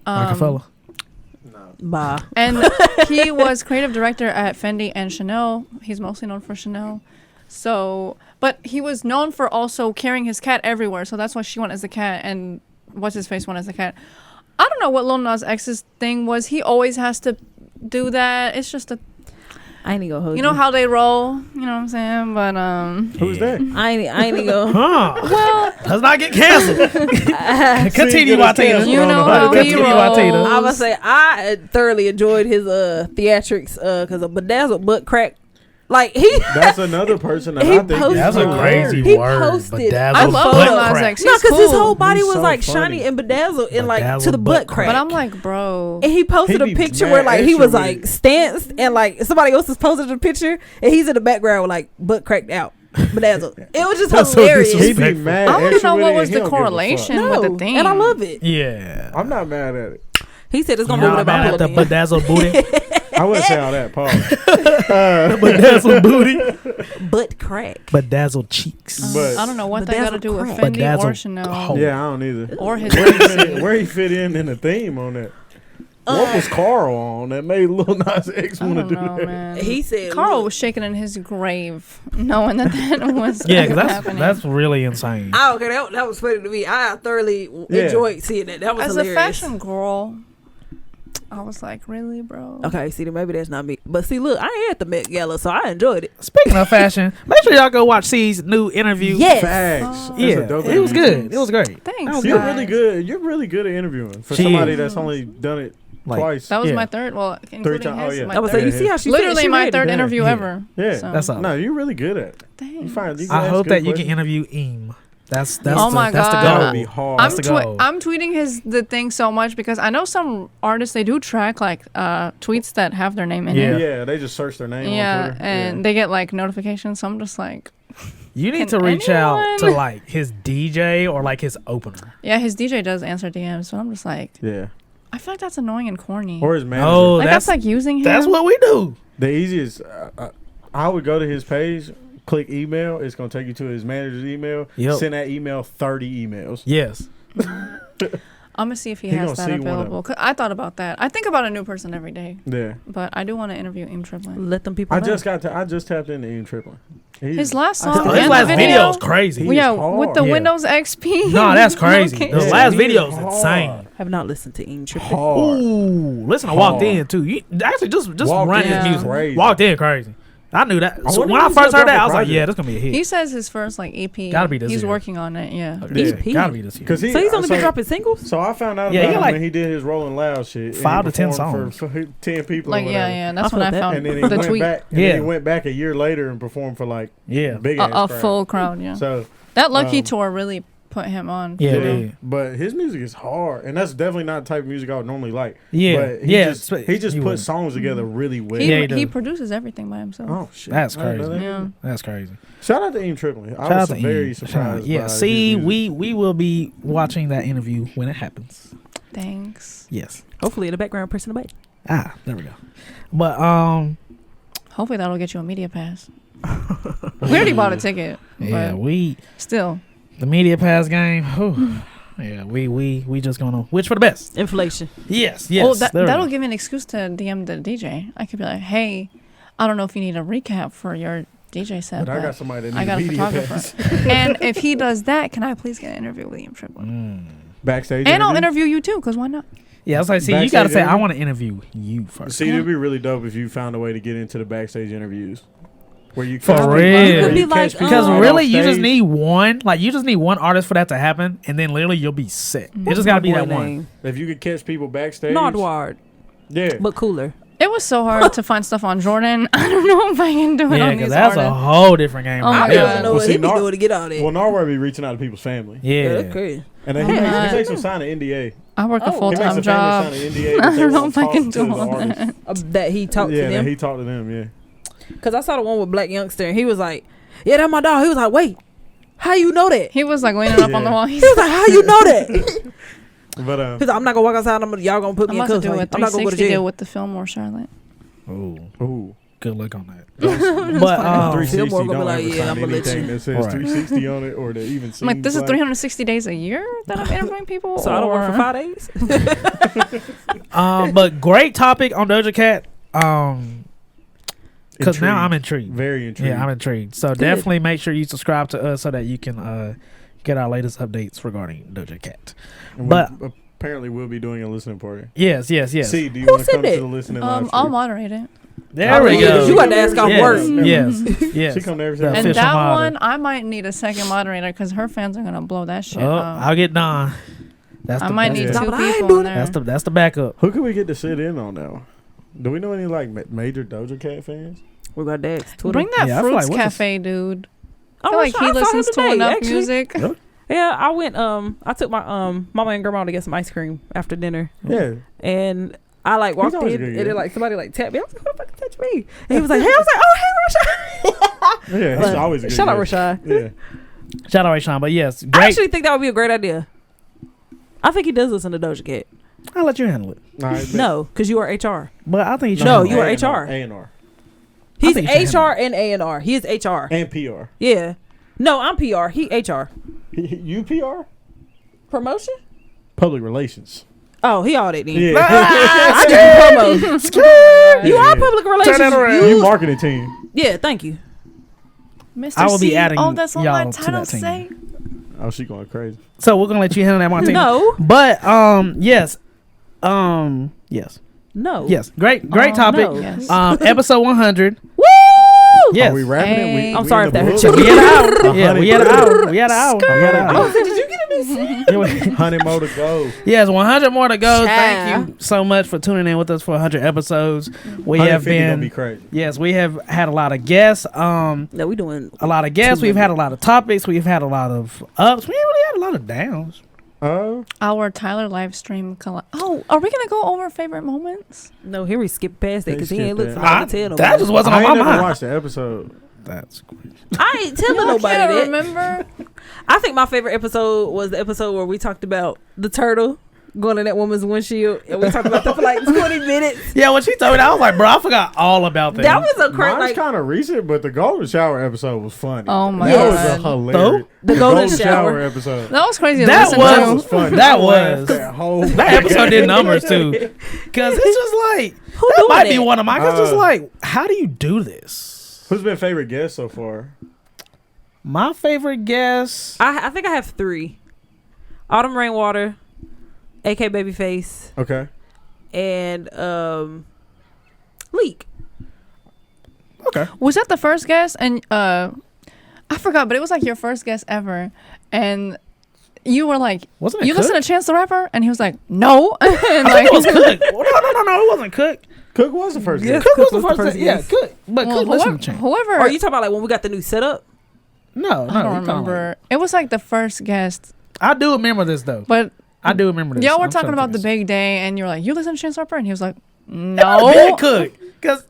Rockefeller. Bye. And he was creative director at Fendi and Chanel. He's mostly known for Chanel. So, but he was known for also carrying his cat everywhere. So that's why she went as the cat and what's his face went as the cat. I don't know what Lil Nas X's thing was. He always has to do that. It's just I ain't even gonna hold you know how they roll. You know what I'm saying? But Who's that? I ain't even gonna. Huh. well, Let's not get canceled. Continue, Watita. You know how he Continue, rolls. Watita. I would say I thoroughly enjoyed his theatrics because of Bedazzled butt crack. Like That's another person that He I think posted- That's a hilarious. crazy He word. posted- Bedazzled I love butt Lil Nas crack. X. no, He's because his cool. whole body He's was so like funny. shiny and bedazzled and like Bedazzled to the butt butt crack. But I'm like, bro. And he posted He a be picture mad where like he extra was with like it. stanced and like somebody else is posting a picture and he's in the background with like butt cracked out, bedazzled. It was just That's so hilarious. He be disrespectful. mad. I want to extra know with what it, was and he the don't give a fuck. correlation with the theme. and I love it. Yeah. I'm not mad at it. He said it's You gonna know be about the about bedazzled booty? I wouldn't say all that, Paul. Bedazzled booty? butt crack. Bedazzled cheeks. But I don't know what But that got that's to do with crack. Fendi or Bedazzled Chanel hole. yeah, I don't either. or his. Where he fit in the theme on that? What was Carl on that made Lil Nas X I want to don't do know, that? man. He said Carl look, was shaking in his grave, knowing that was Yeah, because happening. that's really insane. I don't care. That was funny to me. I thoroughly Yeah. enjoyed seeing that. That was As hilarious. a fashion girl, I was like, really, bro? Okay, see, then maybe that's not me. But see, look, I ain't at the Met Gala, so I enjoyed it. Speaking of fashion, make sure y'all go watch C's new interview. Yes. Facts. Oh. It's a Yeah, dope it was interview. good. It was great. Thanks. You're guys. really good. You're really good at interviewing for She somebody is. that's only done it Like, twice. That was Yeah. my third. Well, including times. Oh, his, yeah. my I was third- like, you see how she literally she my ready. third Yeah. interview Yeah. ever. Yeah. So. That's all. No, you're really good at it. Thanks. You find. You I ask hope good that you questions. can interview Eam. That's Oh the, my that's the God. goal. That would be hard. I'm, That's the goal. I'm tweeting the thing so much because I know some artists, they do track like tweets that have their name in Yeah. it. Yeah, they just search their name Yeah, on Twitter. and they get like notifications. So I'm just like, You need to Can reach out to anyone- like his DJ or like his opener. yeah, his DJ does answer DMs, so I'm just like, Yeah. I feel like that's annoying and corny. Or his manager. Oh, like that's like using him. that's what we do. The easiest, I would go to his page, click email. It's going to take you to his manager's email. Yep. Send that email 30 emails. Yes. I'm gonna see if he He has gonna that see one of available. 'Cause I thought about that. I think about a new person every day, Yeah. but I do want to interview Im Triplin. Let them people I know. just tapped into Ian Triplin. His last I song still- Oh, his and last the video video is crazy. He Well, yeah, is with the hard. Yeah. Windows XP. No, that's crazy. The location. last he video is is hard. insane. have not listened to Ian Triplin. Hard. Ooh, listen, I walked Hard. in too. You actually just Walked run in his Yeah. music. crazy. Walked in crazy. I knew that. I So wonder when if I he's first gonna heard that, drop I a was like, project. yeah, this gonna be a hit. He says his first like EP. Gotta be this He's year. working on it. Yeah. Yeah. EP. Gotta be this year. Because he, So he's only been so- dropping singles. So I found out Yeah, about he him like when he did his Rolling Loud shit. and 5 he to 10 performed songs. for 10 people. Like or yeah, whatever. yeah. That's I when I felt that. found And then he the went tweet. back. And Yeah. then he went back a year later and performed for like Yeah. big A ass crowd. full crowd. Yeah. So That Lucky um, tour really put him on. Yeah, yeah, it is. but his music is hard, and that's definitely not the type of music I would normally like. Yeah. but he Yeah, just, it's- he just he puts would. songs together really well. He, Yeah, he he does. produces everything by himself. Oh shit, That's I didn't know crazy. that. Yeah. That's crazy. Shout out to Ian Triplin. I Shout out was to very Ian. surprised. Yeah. by See, his music. we will be watching that interview when it happens. Thanks. Yes. Hopefully, in the background, pressing the button. There we go. But Hopefully that'll get you a media pass. We already bought a ticket. yeah, but we still. the media pass game. Whew, yeah, we just gonna wish for the best. Inflation. Yes, yes. Oh, there we that'll go. give me an excuse to DM the DJ. I could be like, hey, I don't know if you need a recap for your DJ set, But I but got somebody that I needs got a media photographer. pass. And if he does that, can I please get an interview with Im Triplin? Mm. Backstage. And I'll interview? interview you too, because why not? Yeah, I was like, see, you Backstage gotta say, I interview? want to interview you first. See, it'd be really dope if you found a way to get into the backstage interviews. Where you For catch real. people- It would be you like, catch people Because right really, off you just stage. need one. Like, you just need one artist for that to happen, and then literally you'll be set. It just gotta be that one. If you could catch people backstage. Nardward, Yeah. but cooler. It was so hard to find stuff on Jordan. I don't know if I can do it Yeah, on because these that's a artists. whole different game. Oh my right God. there. I don't know Well, see, Nar- to get out of Well, Nardwuar be reaching out to people's family. Yeah. Okay. And then he makes them sign an NDA. I work a Oh. full He makes time the job. family sign an NDA. I don't know if I can do all that. That he talked Yeah, to that them. he talked to them, yeah. Because I saw the one with Black Youngster, and he was like, "Yeah, that's my dog." He was like, "Wait, how you know that?" He was like leaning up on the Yeah. wall. He was like, "How you know that?" But He's like, "I'm not gonna walk outside. Y'all gonna put I'm me in about to cuffs. do a Like, I'm not gonna go to 360 deal jail." with the Fillmore Charlotte. Ooh, ooh, good luck on that. but But 360 Fillmore don't gonna be like, ever yeah, sign I'ma let anything you. that says Right. 360 on it or that even I'm like, this is seems 360 days a year that I'm interviewing people. So I don't work for or- 5 days. But great topic on Doja Cat. Because now I'm intrigued. Very intrigued. Yeah, I'm intrigued. So definitely make sure you subscribe to us so that you can get our latest updates regarding Doja Cat. And But apparently we'll be doing a listening party. yes. See, do you Who want to said come to that? the listening live I'll stream? moderate it. There we go. You got to ask off yes, work. Yes. She come to every The And official that modder. one, I might need a second moderator because her fans are gonna blow that shit Oh, up. I'll get Don. That's I the, might that's need the- Yeah. two But I ain't people doing in there. That's the backup. Who can we get to sit in on now? Do we know any like major Doja Cat fans? We got Dex. Twitter. Bring that Yeah, I feel Fruits like what's Cafe dude. I Oh, feel like I he saw him listens to today, enough actually. music. Yeah, I went. I took my mama and grandma to get some ice cream after dinner, Yeah. and I like walked always in, good, and yeah. then like somebody like tapped me. I was like, "Who the fuck touched me?" And he was like, "Hey," I was like, "Oh, hey, Rashad." Yeah, he's always a good Shout out guest. Rashad. Yeah. Shout out Rayshawn. But yes, I great. actually think that would be a great idea. I think he does listen to Doja Cat. I'll let you handle it. All right, bet. No, because you are HR. But I think you should. No, handle you it. are HR. A&R. He's think you should HR and A&R. He is HR. And PR. Yeah. No, I'm PR. He HR. You PR? Promotion? Public relations. Oh, he all that then. Yeah. I just do promo. You are public relations. that around. You You- marketing team. Yeah, thank you. Mr. I will be C. adding Oh, that's all y'all my to that titles team. say. Oh, she going crazy. So we're gonna let you handle that, Martin. No. But yes. Yes. Great topic. no. Yes. Episode 100. Woo! Yes. Are we wrapping it? Hey. We I'm sorry in the if that hurt book? you. We had an hour. Yeah, 100 we had an hour. We had an hour. We had an hour. Did you get a new seat? 100 more to go. Yes, 100 more to go. Child. Thank you so much for tuning in with us for 100 episodes. We have 150 gonna been be crazy. yes, we have had a lot of guests. No, we doing. A lot of guests. We've had a lot of topics. We've had a lot of ups. We ain't really had a lot of downs. Our Tyler live stream. Oh, are we gonna go over favorite moments? No, Henry skipped past that They because he skipped ain't looked that. for nothing to tell nobody. That just wasn't I on ain't my never mind. watched the episode. That's crazy. I ain't telling I nobody can't that. remember. I think my favorite episode was the episode where we talked about the turtle going in that woman's windshield, and we talked about that for like 20 minutes. Yeah, when she told me that, I was like, bro, I forgot all about that. That was a crazy. Mine's Like, kind of recent, but the golden shower episode was funny. Oh my that was a God. hilarious. The golden shower. episode. That was crazy. To That listen That to. was funny. That I laughed was. that whole That episode did numbers too, because it's just like Who that doing might be that? one of mine. It's just like, how do you do this? Who's been favorite guest so far? My favorite guest. I think I have 3: Autumn Rainwater, AK Babyface, Okay. and Leak. Okay. Was that the first guest? And I forgot, but it was like your first guest ever, and you were like, Wasn't it "You Cook? listen to Chance the Rapper?" And he was like, "No." And I think like, it was Cook. No, it wasn't Cook. Cook was the first Yeah. guest. Cook was the was the first. first Yeah, guest. Cook. But well, Cook listened to Chance. whoever. Or are you talking about like when we got the new setup? No, I don't remember. It was like the first guest, I do remember this though. but I do remember this. y'all were I'm talking trying to about the think big day, and you're like, "You listen to Chance the Rapper?" And he was like, of this. "No." Cook. Because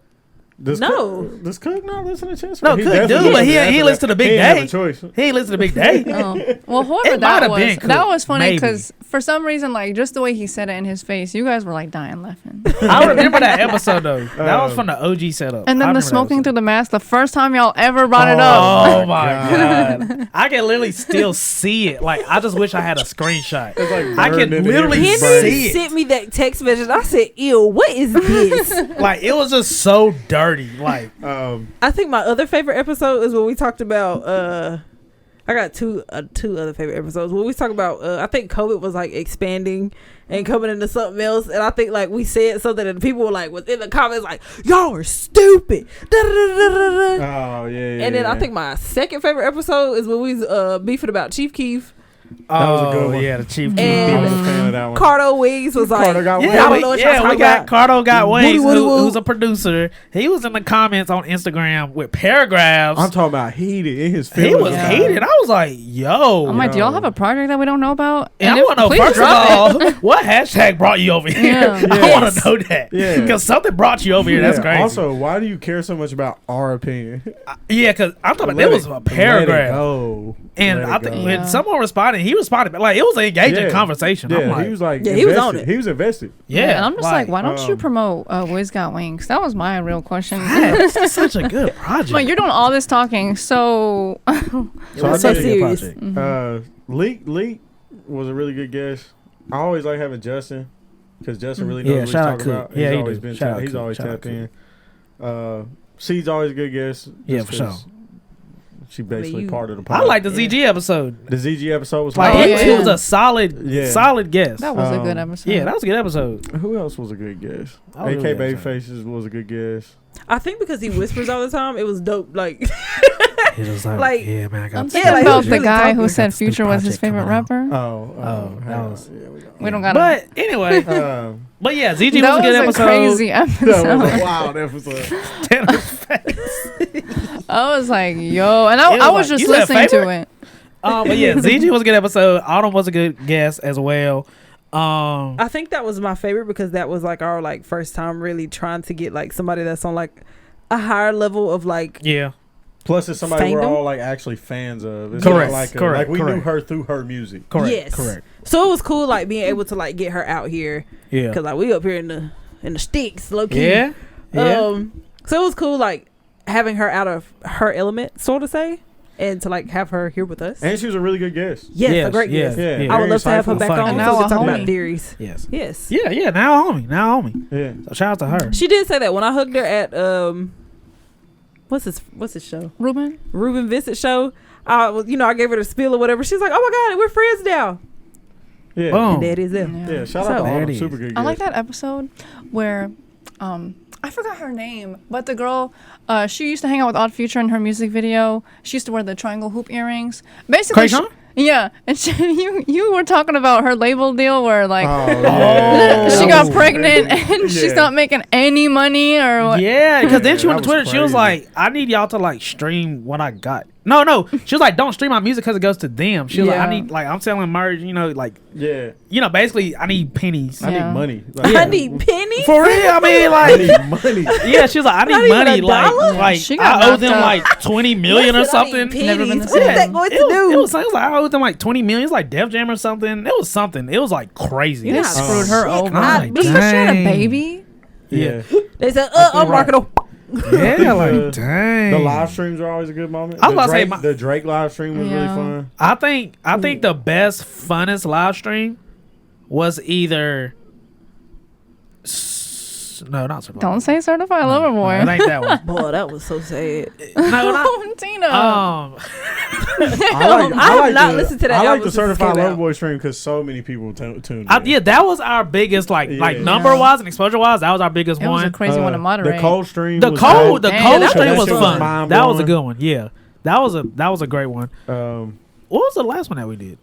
Does No. Cook, does Cook not listen to Chance? No, He Cook definitely do, but he after listen to the that. Big He ain't Day. have a choice. he ain't listen to Big Day. Oh. Well, whoever It might that have was, been that Cook, was funny maybe. because for some reason, like just the way he said it in his face, you guys were like dying laughing. I remember that episode though. That was from the OG setup. And I then remember the that smoking episode. through the mask, the first time y'all ever brought it up. Oh my god! I can literally still see it. Like I just wish I had a screenshot. It's like I can burned into literally Henry's see brain. it. Sent me that text message. I said, "Ew, what is this?" Like it was just so dirty. Like I think my other favorite episode is when we talked about I got two other favorite episodes. When we talk about, I think COVID was like expanding and coming into something else, and I think like we said something, and people were like within the comments like, "Y'all are stupid." Oh yeah. And then I think my second favorite episode is when we was beefing about Chief Keef. That was a good one. Yeah, the Chief Keef. And I was a fan of that one. Cardo Wiggs was like, Cardo got Yeah, wings. I don't know what y'all talking we got about. Cardo got Wings, Woody, woo. who's a producer. He was in the comments on Instagram with paragraphs. I'm talking about heated in his He feelings. was Yeah. heated. I was like, yo. I'm like, do y'all have a project that we don't know about? And I if- want to know, please first of drop all, it. what hashtag brought you over here? Yeah. I Yes. want to know that. Yeah. Because something brought you over here. That's Yeah, crazy. Also, why do you care so much about our opinion? Yeah, because I'm talking about Let there was it- a let it paragraph. go. And Let I it think go. when Yeah. someone responded, he responded. But like, it was an engaging Yeah. conversation. I'm Yeah, like, he was like, Yeah, he was on invested. it. He was invested. yeah. And I'm just like, why don't you um, promote Wiz Got Wings? That was my real question. That's such a good project. Like, you're doing all this talking, so So was I so think, serious. Leak was a really good guest. I always like having Justin because Justin really knows Yeah, what he's shout out talking Cook. about. Yeah, he's he always do. been Shout out he's Cook. always Shout out tapped in. C's always a good guest. Yeah, just for sure. 'cause She basically you- part of the I pod. like the ZG episode. the ZG episode was Like, Oh, hard. he, yeah. he was a solid guest. that was a good Um, episode. Yeah, that was a good episode. Who else was a good guest? That was a AK good episode. Babyfaces was a good guest. I think because he whispers all the time, it was dope. Like, He was like, Like, yeah, man, I got I'm this thinking like, about he the was guy talking. who I said got this new Future was his project favorite coming out. rapper. Oh, that hang was- on. Yeah, we got We don't got But anyway, but yeah, ZG that was a good was a episode. crazy That was episode. a wild episode. Tanner's face. I was like, yo, and It was I was like- just you said listening to favorite? it. But yeah, ZG was a good episode. Autumn was a good guest as well. I think that was my favorite because that was like our like first time really trying to get like somebody that's on like a higher level of like Yeah. Plus, it's somebody we're Fandom? all like actually fans of. It's Correct, not like correct, like we knew correct. her through her music. Correct. Yes. Correct. So it was cool like being able to like get her out here Yeah. because like we up here in the sticks low key. Yeah. Yeah. So it was cool like having her out of her element, so to say, and to like have her here with us. And she was a really good guest. Yes, a great guest. Yeah, I would very love to have her insightful. back Fun on guest. so we Now can a talk about homie. theories. Yes. Yes. Yeah. Yeah. Now homie. Yeah. So shout out to her. She did say that when I hugged her at what's his show? Ruben? Ruben Vincent show. I was, I gave her the spiel or whatever. She's like, "Oh my god, we're friends now." Yeah. Boom. And that is them. Yeah. Shout So- out to There it Autumn. is. Super good guest. I like that episode where I forgot her name, but the girl she used to hang out with Odd Future in her music video. She used to wear the triangle hoop earrings. Basically, Krayshawn? yeah, and you were talking about her label deal where like Oh, yeah. she That got was pregnant crazy. and she's Yeah. not making any money or what. Yeah, because then she Yeah, went to that was Twitter. She was crazy. like, "I need y'all to like stream what I got." No, she was like, "Don't stream my music because it goes to them." She was like, Yeah. "I need like I'm selling merch, like Yeah. basically I need pennies." I Yeah. need money. I need pennies. For real, I mean, I like, need money. yeah, she was like, "I Not need even money." a dollar? Like She got I owe knocked them up. like 20 million or Listen, I need something. Never been pennies. the What is same. that going to It do? was like I owed them like 20 million. It's like Def Jam or something. It was something. It was like crazy. They Yeah. screwed her Shit, over. I'm like, Because she had a dang. baby. Yeah. They said, think unmarketable. Yeah, The- like dang. The live streams are always a good moment. I was The about to say Drake- the Drake live stream was really Yeah. fun. I think the best, funnest live stream was either no, not Survivor. Don't say certified lover boy. It ain't that one. Boy, that was so sad. No, not. Tina. Um, I have not listened to that I like album the since it Certified came Lover out. Boy stream because so many people tuned in. yeah, that was our biggest, like Yeah. number wise and exposure wise. That was our biggest it was a one. crazy one to moderate. The cold stream. The was cold dope. Dang, that stream shit was was fun. mind That was a blowing. good one. Yeah, that was a great one. Um, What was the last one that we did?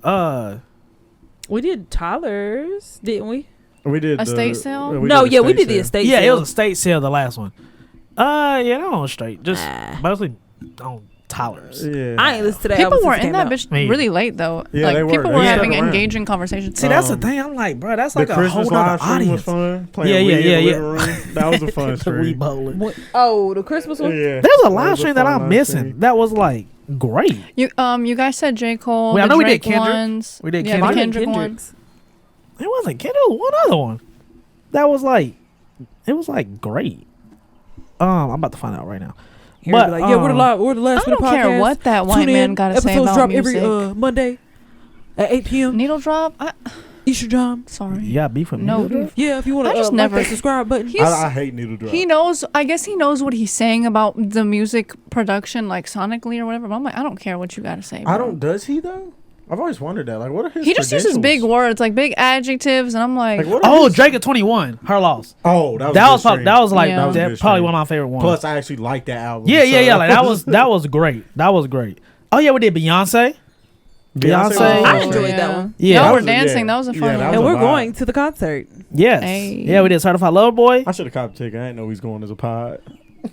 We did Tyler's, didn't we? we did Estate sale? we No, did yeah, we did the sale. estate Yeah, sale. it was a state sale. The last one. Yeah, that one was straight. Just Nah. mostly on Tyler's. Yeah, I ain't listened to that People album were since it in came that out. bitch Me. really late though. Yeah, like they were. people They were stuck having around. engaging conversations. See, that's the Um, thing. I'm like, bro, that's the like a Christmas whole nother live stream was audience. fun. Playing Yeah, Wii yeah, in the yeah, living room. That was a fun The Wii stream. bowling. What? Oh, the Christmas one? Yeah, There's a that live was stream that fun I'm live missing. stream. That was like great. You guys said J. Cole. Wait, I the know we did Drake Kendrick. ones. We did yeah, Kendrick. the Kendrick one. Kendrick's. It wasn't Kendrick. It was one other one. That was like, it was like great. I'm about to find out right now. Here But, be like, yeah, we're the last I don't minute care podcast. what that white Tune man in. got to say Episodes about drop music. every Monday at 8 p.m. Needle drop. Keisha John. Sorry. You got beef with me? No beef. Yeah, if you want I to just like never- that subscribe button. He's, I hate needle drop. he knows. I guess he knows what he's saying about the music production, like sonically or whatever. But I'm like, I don't care what you got to say. Bro. I don't. Does he though? I've always wondered that. Like, what are his? He just uses big words, like big adjectives, and I'm like, Like, what are Oh, his- Drake at 21. Her loss. Oh, That was like Yeah. That was a that good probably stream. one of my favorite ones. Plus, I actually like that album. yeah. so- Like that was great. That was great. Oh yeah, we did Beyonce. Beyonce. was I fun. enjoyed that one. Yeah. Y'all That were was a- dancing. yeah. That was a fun Yeah, that one. was And a we're vibe. going to the concert. Yes. Hey. Yeah, we did Certified Lover Boy. I should have copped a ticket. I didn't know he's going as a pod.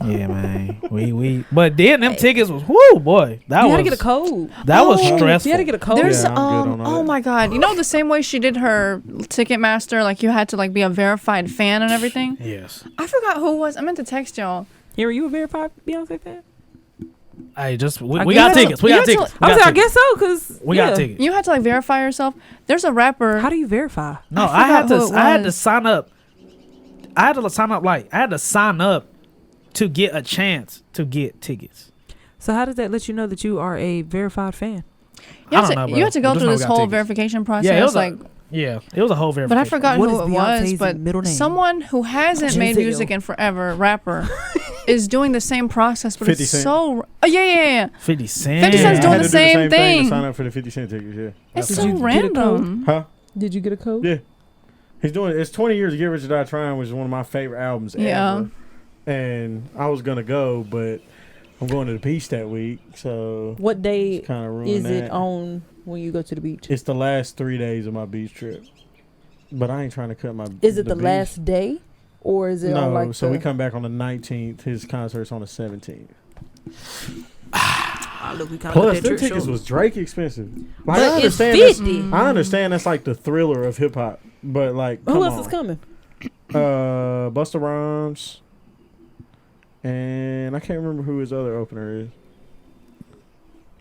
Yeah, man. We. But then them tickets was whoo boy. That You was had to get a code. that was Oh, stressful. You had to get a code. There's Yeah, I'm good on all oh that. my god, you know the same way she did her Ticketmaster, like you had to like be a verified fan and everything. Yes. I forgot who it was. I meant to text y'all. Here, are you a verified Beyonce fan? Hey, just we I got guess- tickets. We you got had to- tickets. I We was got like, I tickets. guess so, because We got tickets. You had to like verify yourself. There's a rapper. How do you verify? No, I I had forgot to. who it I had to was. sign up. I had to sign up. Like I had to sign up to get a chance to get tickets. So how does that let you know that you are a verified fan? You I had don't to, know, bro. you had to go Just through know we this got whole tickets. verification process. Yeah, it was like, it was a whole verification. but I forgot What who is it was. Beyonce's But middle name? someone who hasn't made Giselle. music in forever, rapper, is doing the same process. But 50 it's Cent. so. Oh yeah. 50 Cent. 50 Cent's I doing had the to do same thing. to sign up for the 50 Cent tickets. Yeah. It's Did so you get a random. Huh? Did you get a code? Yeah. He's doing. It's 20 years of Get Rich or Die Trying, which is one of my favorite albums Yeah. ever. And I was gonna go, but I'm going to the beach that week, so What day kind of ruined is that. it on when you go to the beach? It's the last 3 days of my beach trip, but I ain't trying to cut my. Is it the beach. last day, or is it No, on like so the, we come back on the 19th. His concert's on the 17th. look, we kinda Plus, cut them that trip tickets short. was Drake expensive. Like, But I it's understand that's- 50. I understand that's like the thriller of hip hop, but like, Who come else on. is coming? Busta Rhymes, and I can't remember who his other opener is.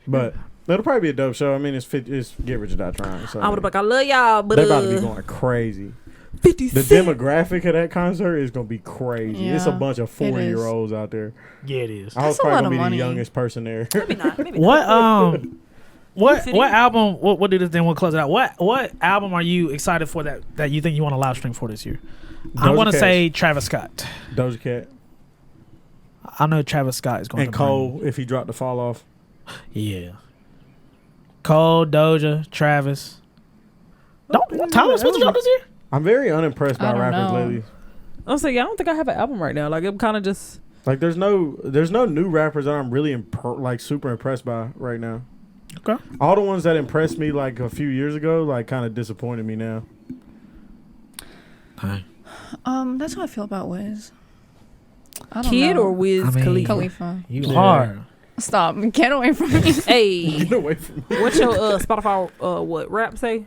But it'll probably be a dope show. I mean, it's Get Rich or Die Trying. So I would have like, I love y'all, but they're about to be going crazy. 50 The Cent. demographic of that concert is gonna be crazy. It's a Yeah, bunch of it is. 40-year-olds out there. Yeah, it is. I was That's a probably lot gonna of be money. the youngest person there. Maybe not. Maybe What what City? album? What do this? Then we'll close it out. What album are you excited for that you think you want to live stream for this year? I Doja want to Cat. say Travis Scott. Doja Cat I know Travis Scott is going and to Cole if he dropped the fall off. Yeah. Cole, Doja, Travis. Don't Tyler Swift drop this year? I'm very unimpressed by I don't rappers know. lately. I'm saying, I don't think I have an album right now. Like, I'm kind of just. Like there's no new rappers that I'm really like super impressed by right now. Okay. All the ones that impressed me like a few years ago like kind of disappointed me now. That's how I feel about Wiz. I don't Kid know. or Wiz I mean- Khalifa? Khalifa. You Yeah. hard. Stop. Get away from me. Hey, Get away from me. what's your Spotify what rap say?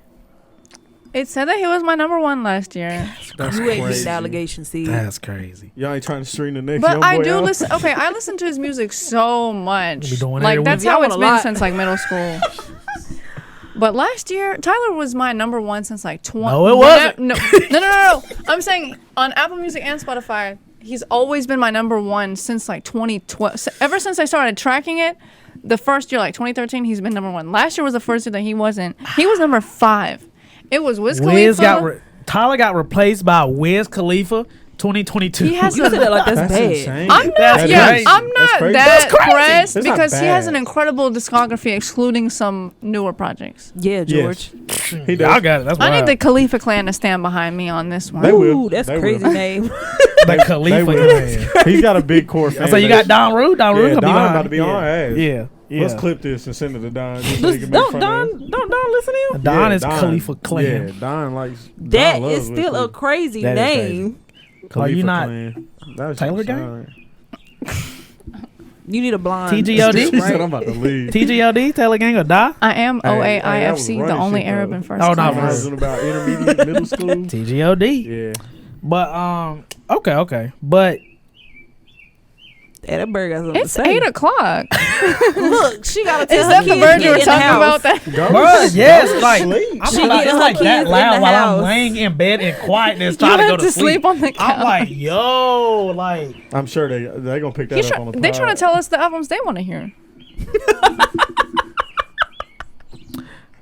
It said that he was my number one last year. That's You ain't crazy. getting allegation seed. That's crazy. Y'all ain't trying to stream the next But young I boy do out? listen. Okay, I listen to his music so much. We doing it Like every that's week. how Y'all it's want a been lot. since like middle school. But last year, Tyler was my number one since like 20. No, it wasn't. No. I'm saying on Apple Music and Spotify, he's always been my number one since like 2012. Ever since I started tracking it, the first year, like 2013, he's been number one. Last year was the first year that he wasn't. He was number 5. It was Wiz Khalifa. Tyler got replaced by Wiz Khalifa 2022. He has You said that like that's That's bad. insane. I'm not. That's Yeah, crazy. I'm That's not crazy. that That's crazy. pressed That's not because he has bad. an incredible discography, excluding some newer projects. Yeah, George. He does. Y'all got it. That's I wild. need the Khalifa clan to stand behind me on this one. They will. Ooh, that's They crazy will. name. the Khalifa. will. clan. He's got a big core fan. I say you got Don Rue. Don Rue Yeah, gonna be Don on. about to be on our ass. Yeah. Yeah. Let's clip this and send it to Don. Just so he can make don't fun of us. Don listen to him. Don Yeah, is Khalifa clan. Yeah, Don likes. That Don loves is still Wiz a crazy That is name. Are you Khalifa not clan. That was Taylor just gang? You need a blonde. TGOD? She said I'm about to leave. TGOD, Taylor Gang or Die? I am Hey, that was OAIFC, the running only shit, Arab though. in first Oh, no, class. for I real. was about intermediate middle school. TGOD. Yeah. But okay. But Hey, that bird got something to It's say. 8 o'clock. Look, she got to Is tell that her the kids bird get you were in the talking house. about? That bruh, yes, like sleep. I'm She like, getting it's her like that kids in loud the while house. I'm laying in bed in quietness you trying to go had to to sleep on the couch. I'm like, yo, like I'm sure they gonna pick that up on the pod. They're trying to tell us the albums they want to hear.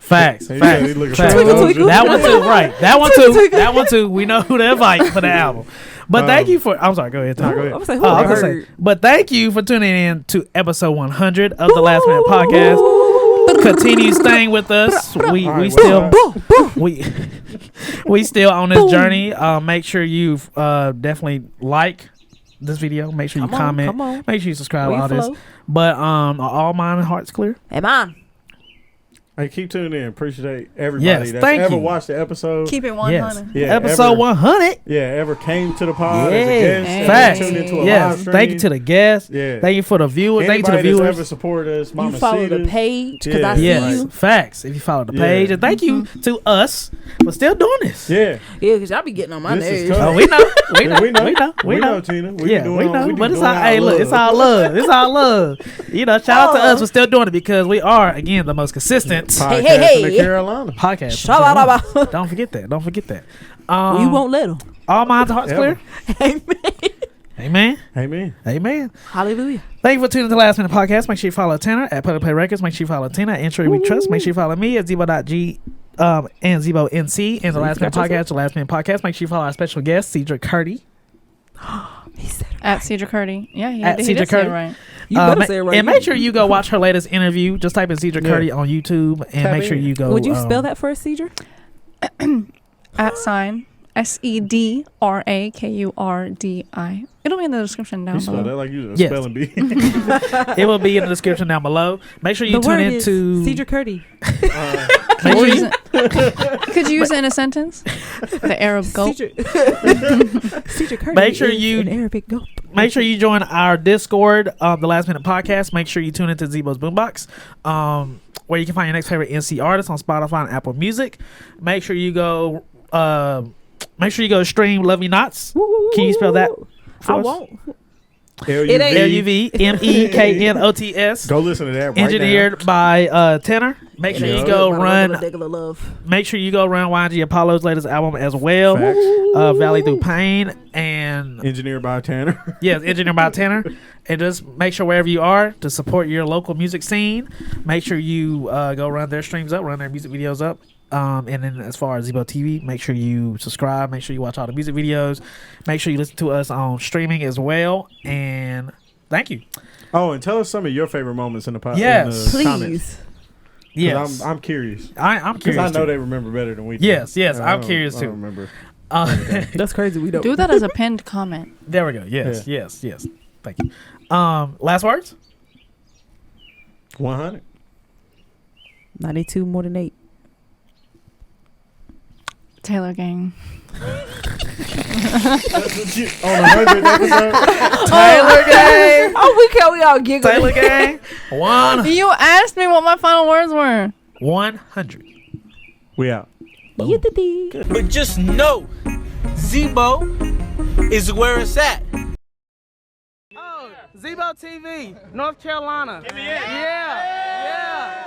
Facts. He Facts. said he looking Facts. for a Twinkle, soldier. twinkle. That one too, right? That one too. That one too. We know who to invite for the album. But thank you for. I'm sorry. Go ahead. Tom. Nah, go ahead. I was like, Oh, I was gonna who? say, but thank you for tuning in to episode 100 of the Last Minute Podcast. Continue staying with us. We All right, still well, we still on this journey. Make sure you definitely like this video. Make sure you comment. Come on. Make sure you subscribe. We All this. flow. But are all mind and hearts clear? Hey, man. Hey, keep tuning in. Appreciate everybody Yes, that's thank ever you. watched the episode. Keep it 100. Yeah, Episode ever- 100. Yeah, ever came to the pod Yeah. as a guest. ever Facts. tuned into a live Yes. stream. Thank you to the guests. Yeah. Thank you for the viewers. Thank you to the Anybody that's viewers. ever supported us. You follow the Mamacitas. page because Yeah. I see Yes, you. facts. If you follow the Yeah. page, and thank you to us for still doing this. Yeah. Yeah, because y'all be getting on my This is nerves. tough. Oh, we know, we know, Yeah, we know. we know, We know, Tina. We yeah, doing we all- know. we But it's doing all. our Hey, look, it's love. all love. It's all love. You know, shout out to us for still doing it because we are again the most consistent Podcast hey. in the Carolina. podcast. Shabba-dabba. Don't forget that. Don't forget that. You won't let them. All minds and hearts Ever. clear. Amen. Amen. Amen. Amen. Hallelujah. Thank you for tuning in to the Last Minute Podcast. Make sure you follow Tanner at Public Play Records. Make sure you follow Tina at Entry We Trust. Make sure you follow me at Zebo.g and Zebo NC and the Last Minute Podcast. The Last Minute Podcast. Make sure you follow our special guest, Sedra Kurdi. He said it At right. Sedra Kurdi. Yeah, he, At he Sedra did say it Kurdi. right. You better say it right. And make sure you go watch her latest interview. Just type in Sedra Yeah. Kurdi on YouTube and Tap make sure in. you go. Would you spell that for us, Cedra? At sign SEDRAKURDI. It'll be in the description down You spell that below. like you a Yes. spelling bee. It will be in the description down below. Make sure you The tune word into. is Cedra Kurdi. Make sure you, Could you use it in a sentence? The Arab goat. Cedra Kurdi. Make sure is you- an Arabic goat. Make sure you join our Discord, the Last Minute Podcast. Make sure you tune into Zebo's Boombox, where you can find your next favorite NC artist on Spotify and Apple Music. Make sure you go. Make sure you go stream Love Me Nots. Can you spell that? for I us? won't. L-U-V. LUVMEKNOTS. Go listen to that right Engineered by Tanner. Make sure you go run. Love. Make sure you go run YG Apollo's latest album as well. Facts. Valley Through Pain and Engineered by Tanner. yes, engineered by Tanner. And just make sure wherever you are to support your local music scene. Make sure you go run their streams up, run their music videos up. And then as far as Zebo TV, make sure you subscribe. Make sure you watch all the music videos. Make sure you listen to us on streaming as well. And thank you. Oh, and tell us some of your favorite moments in the podcast. Yes. Comments. 'Cause Yes, I'm curious. I'm Because curious. I know too. they remember better than we do. Yes, I I'm don't- curious I too. don't remember. That's crazy. We don't. Do that as a pinned comment. There we go. Yes. Thank you. Last words. 100. 92 more than 8. Taylor Gang. On the 100th episode. Taylor Gang. Oh, we all giggle. Taylor Gang. You asked me what my final words were. 100. We out. But just know, Zebo is where it's at. Oh, Zebo TV, North Carolina. Yeah.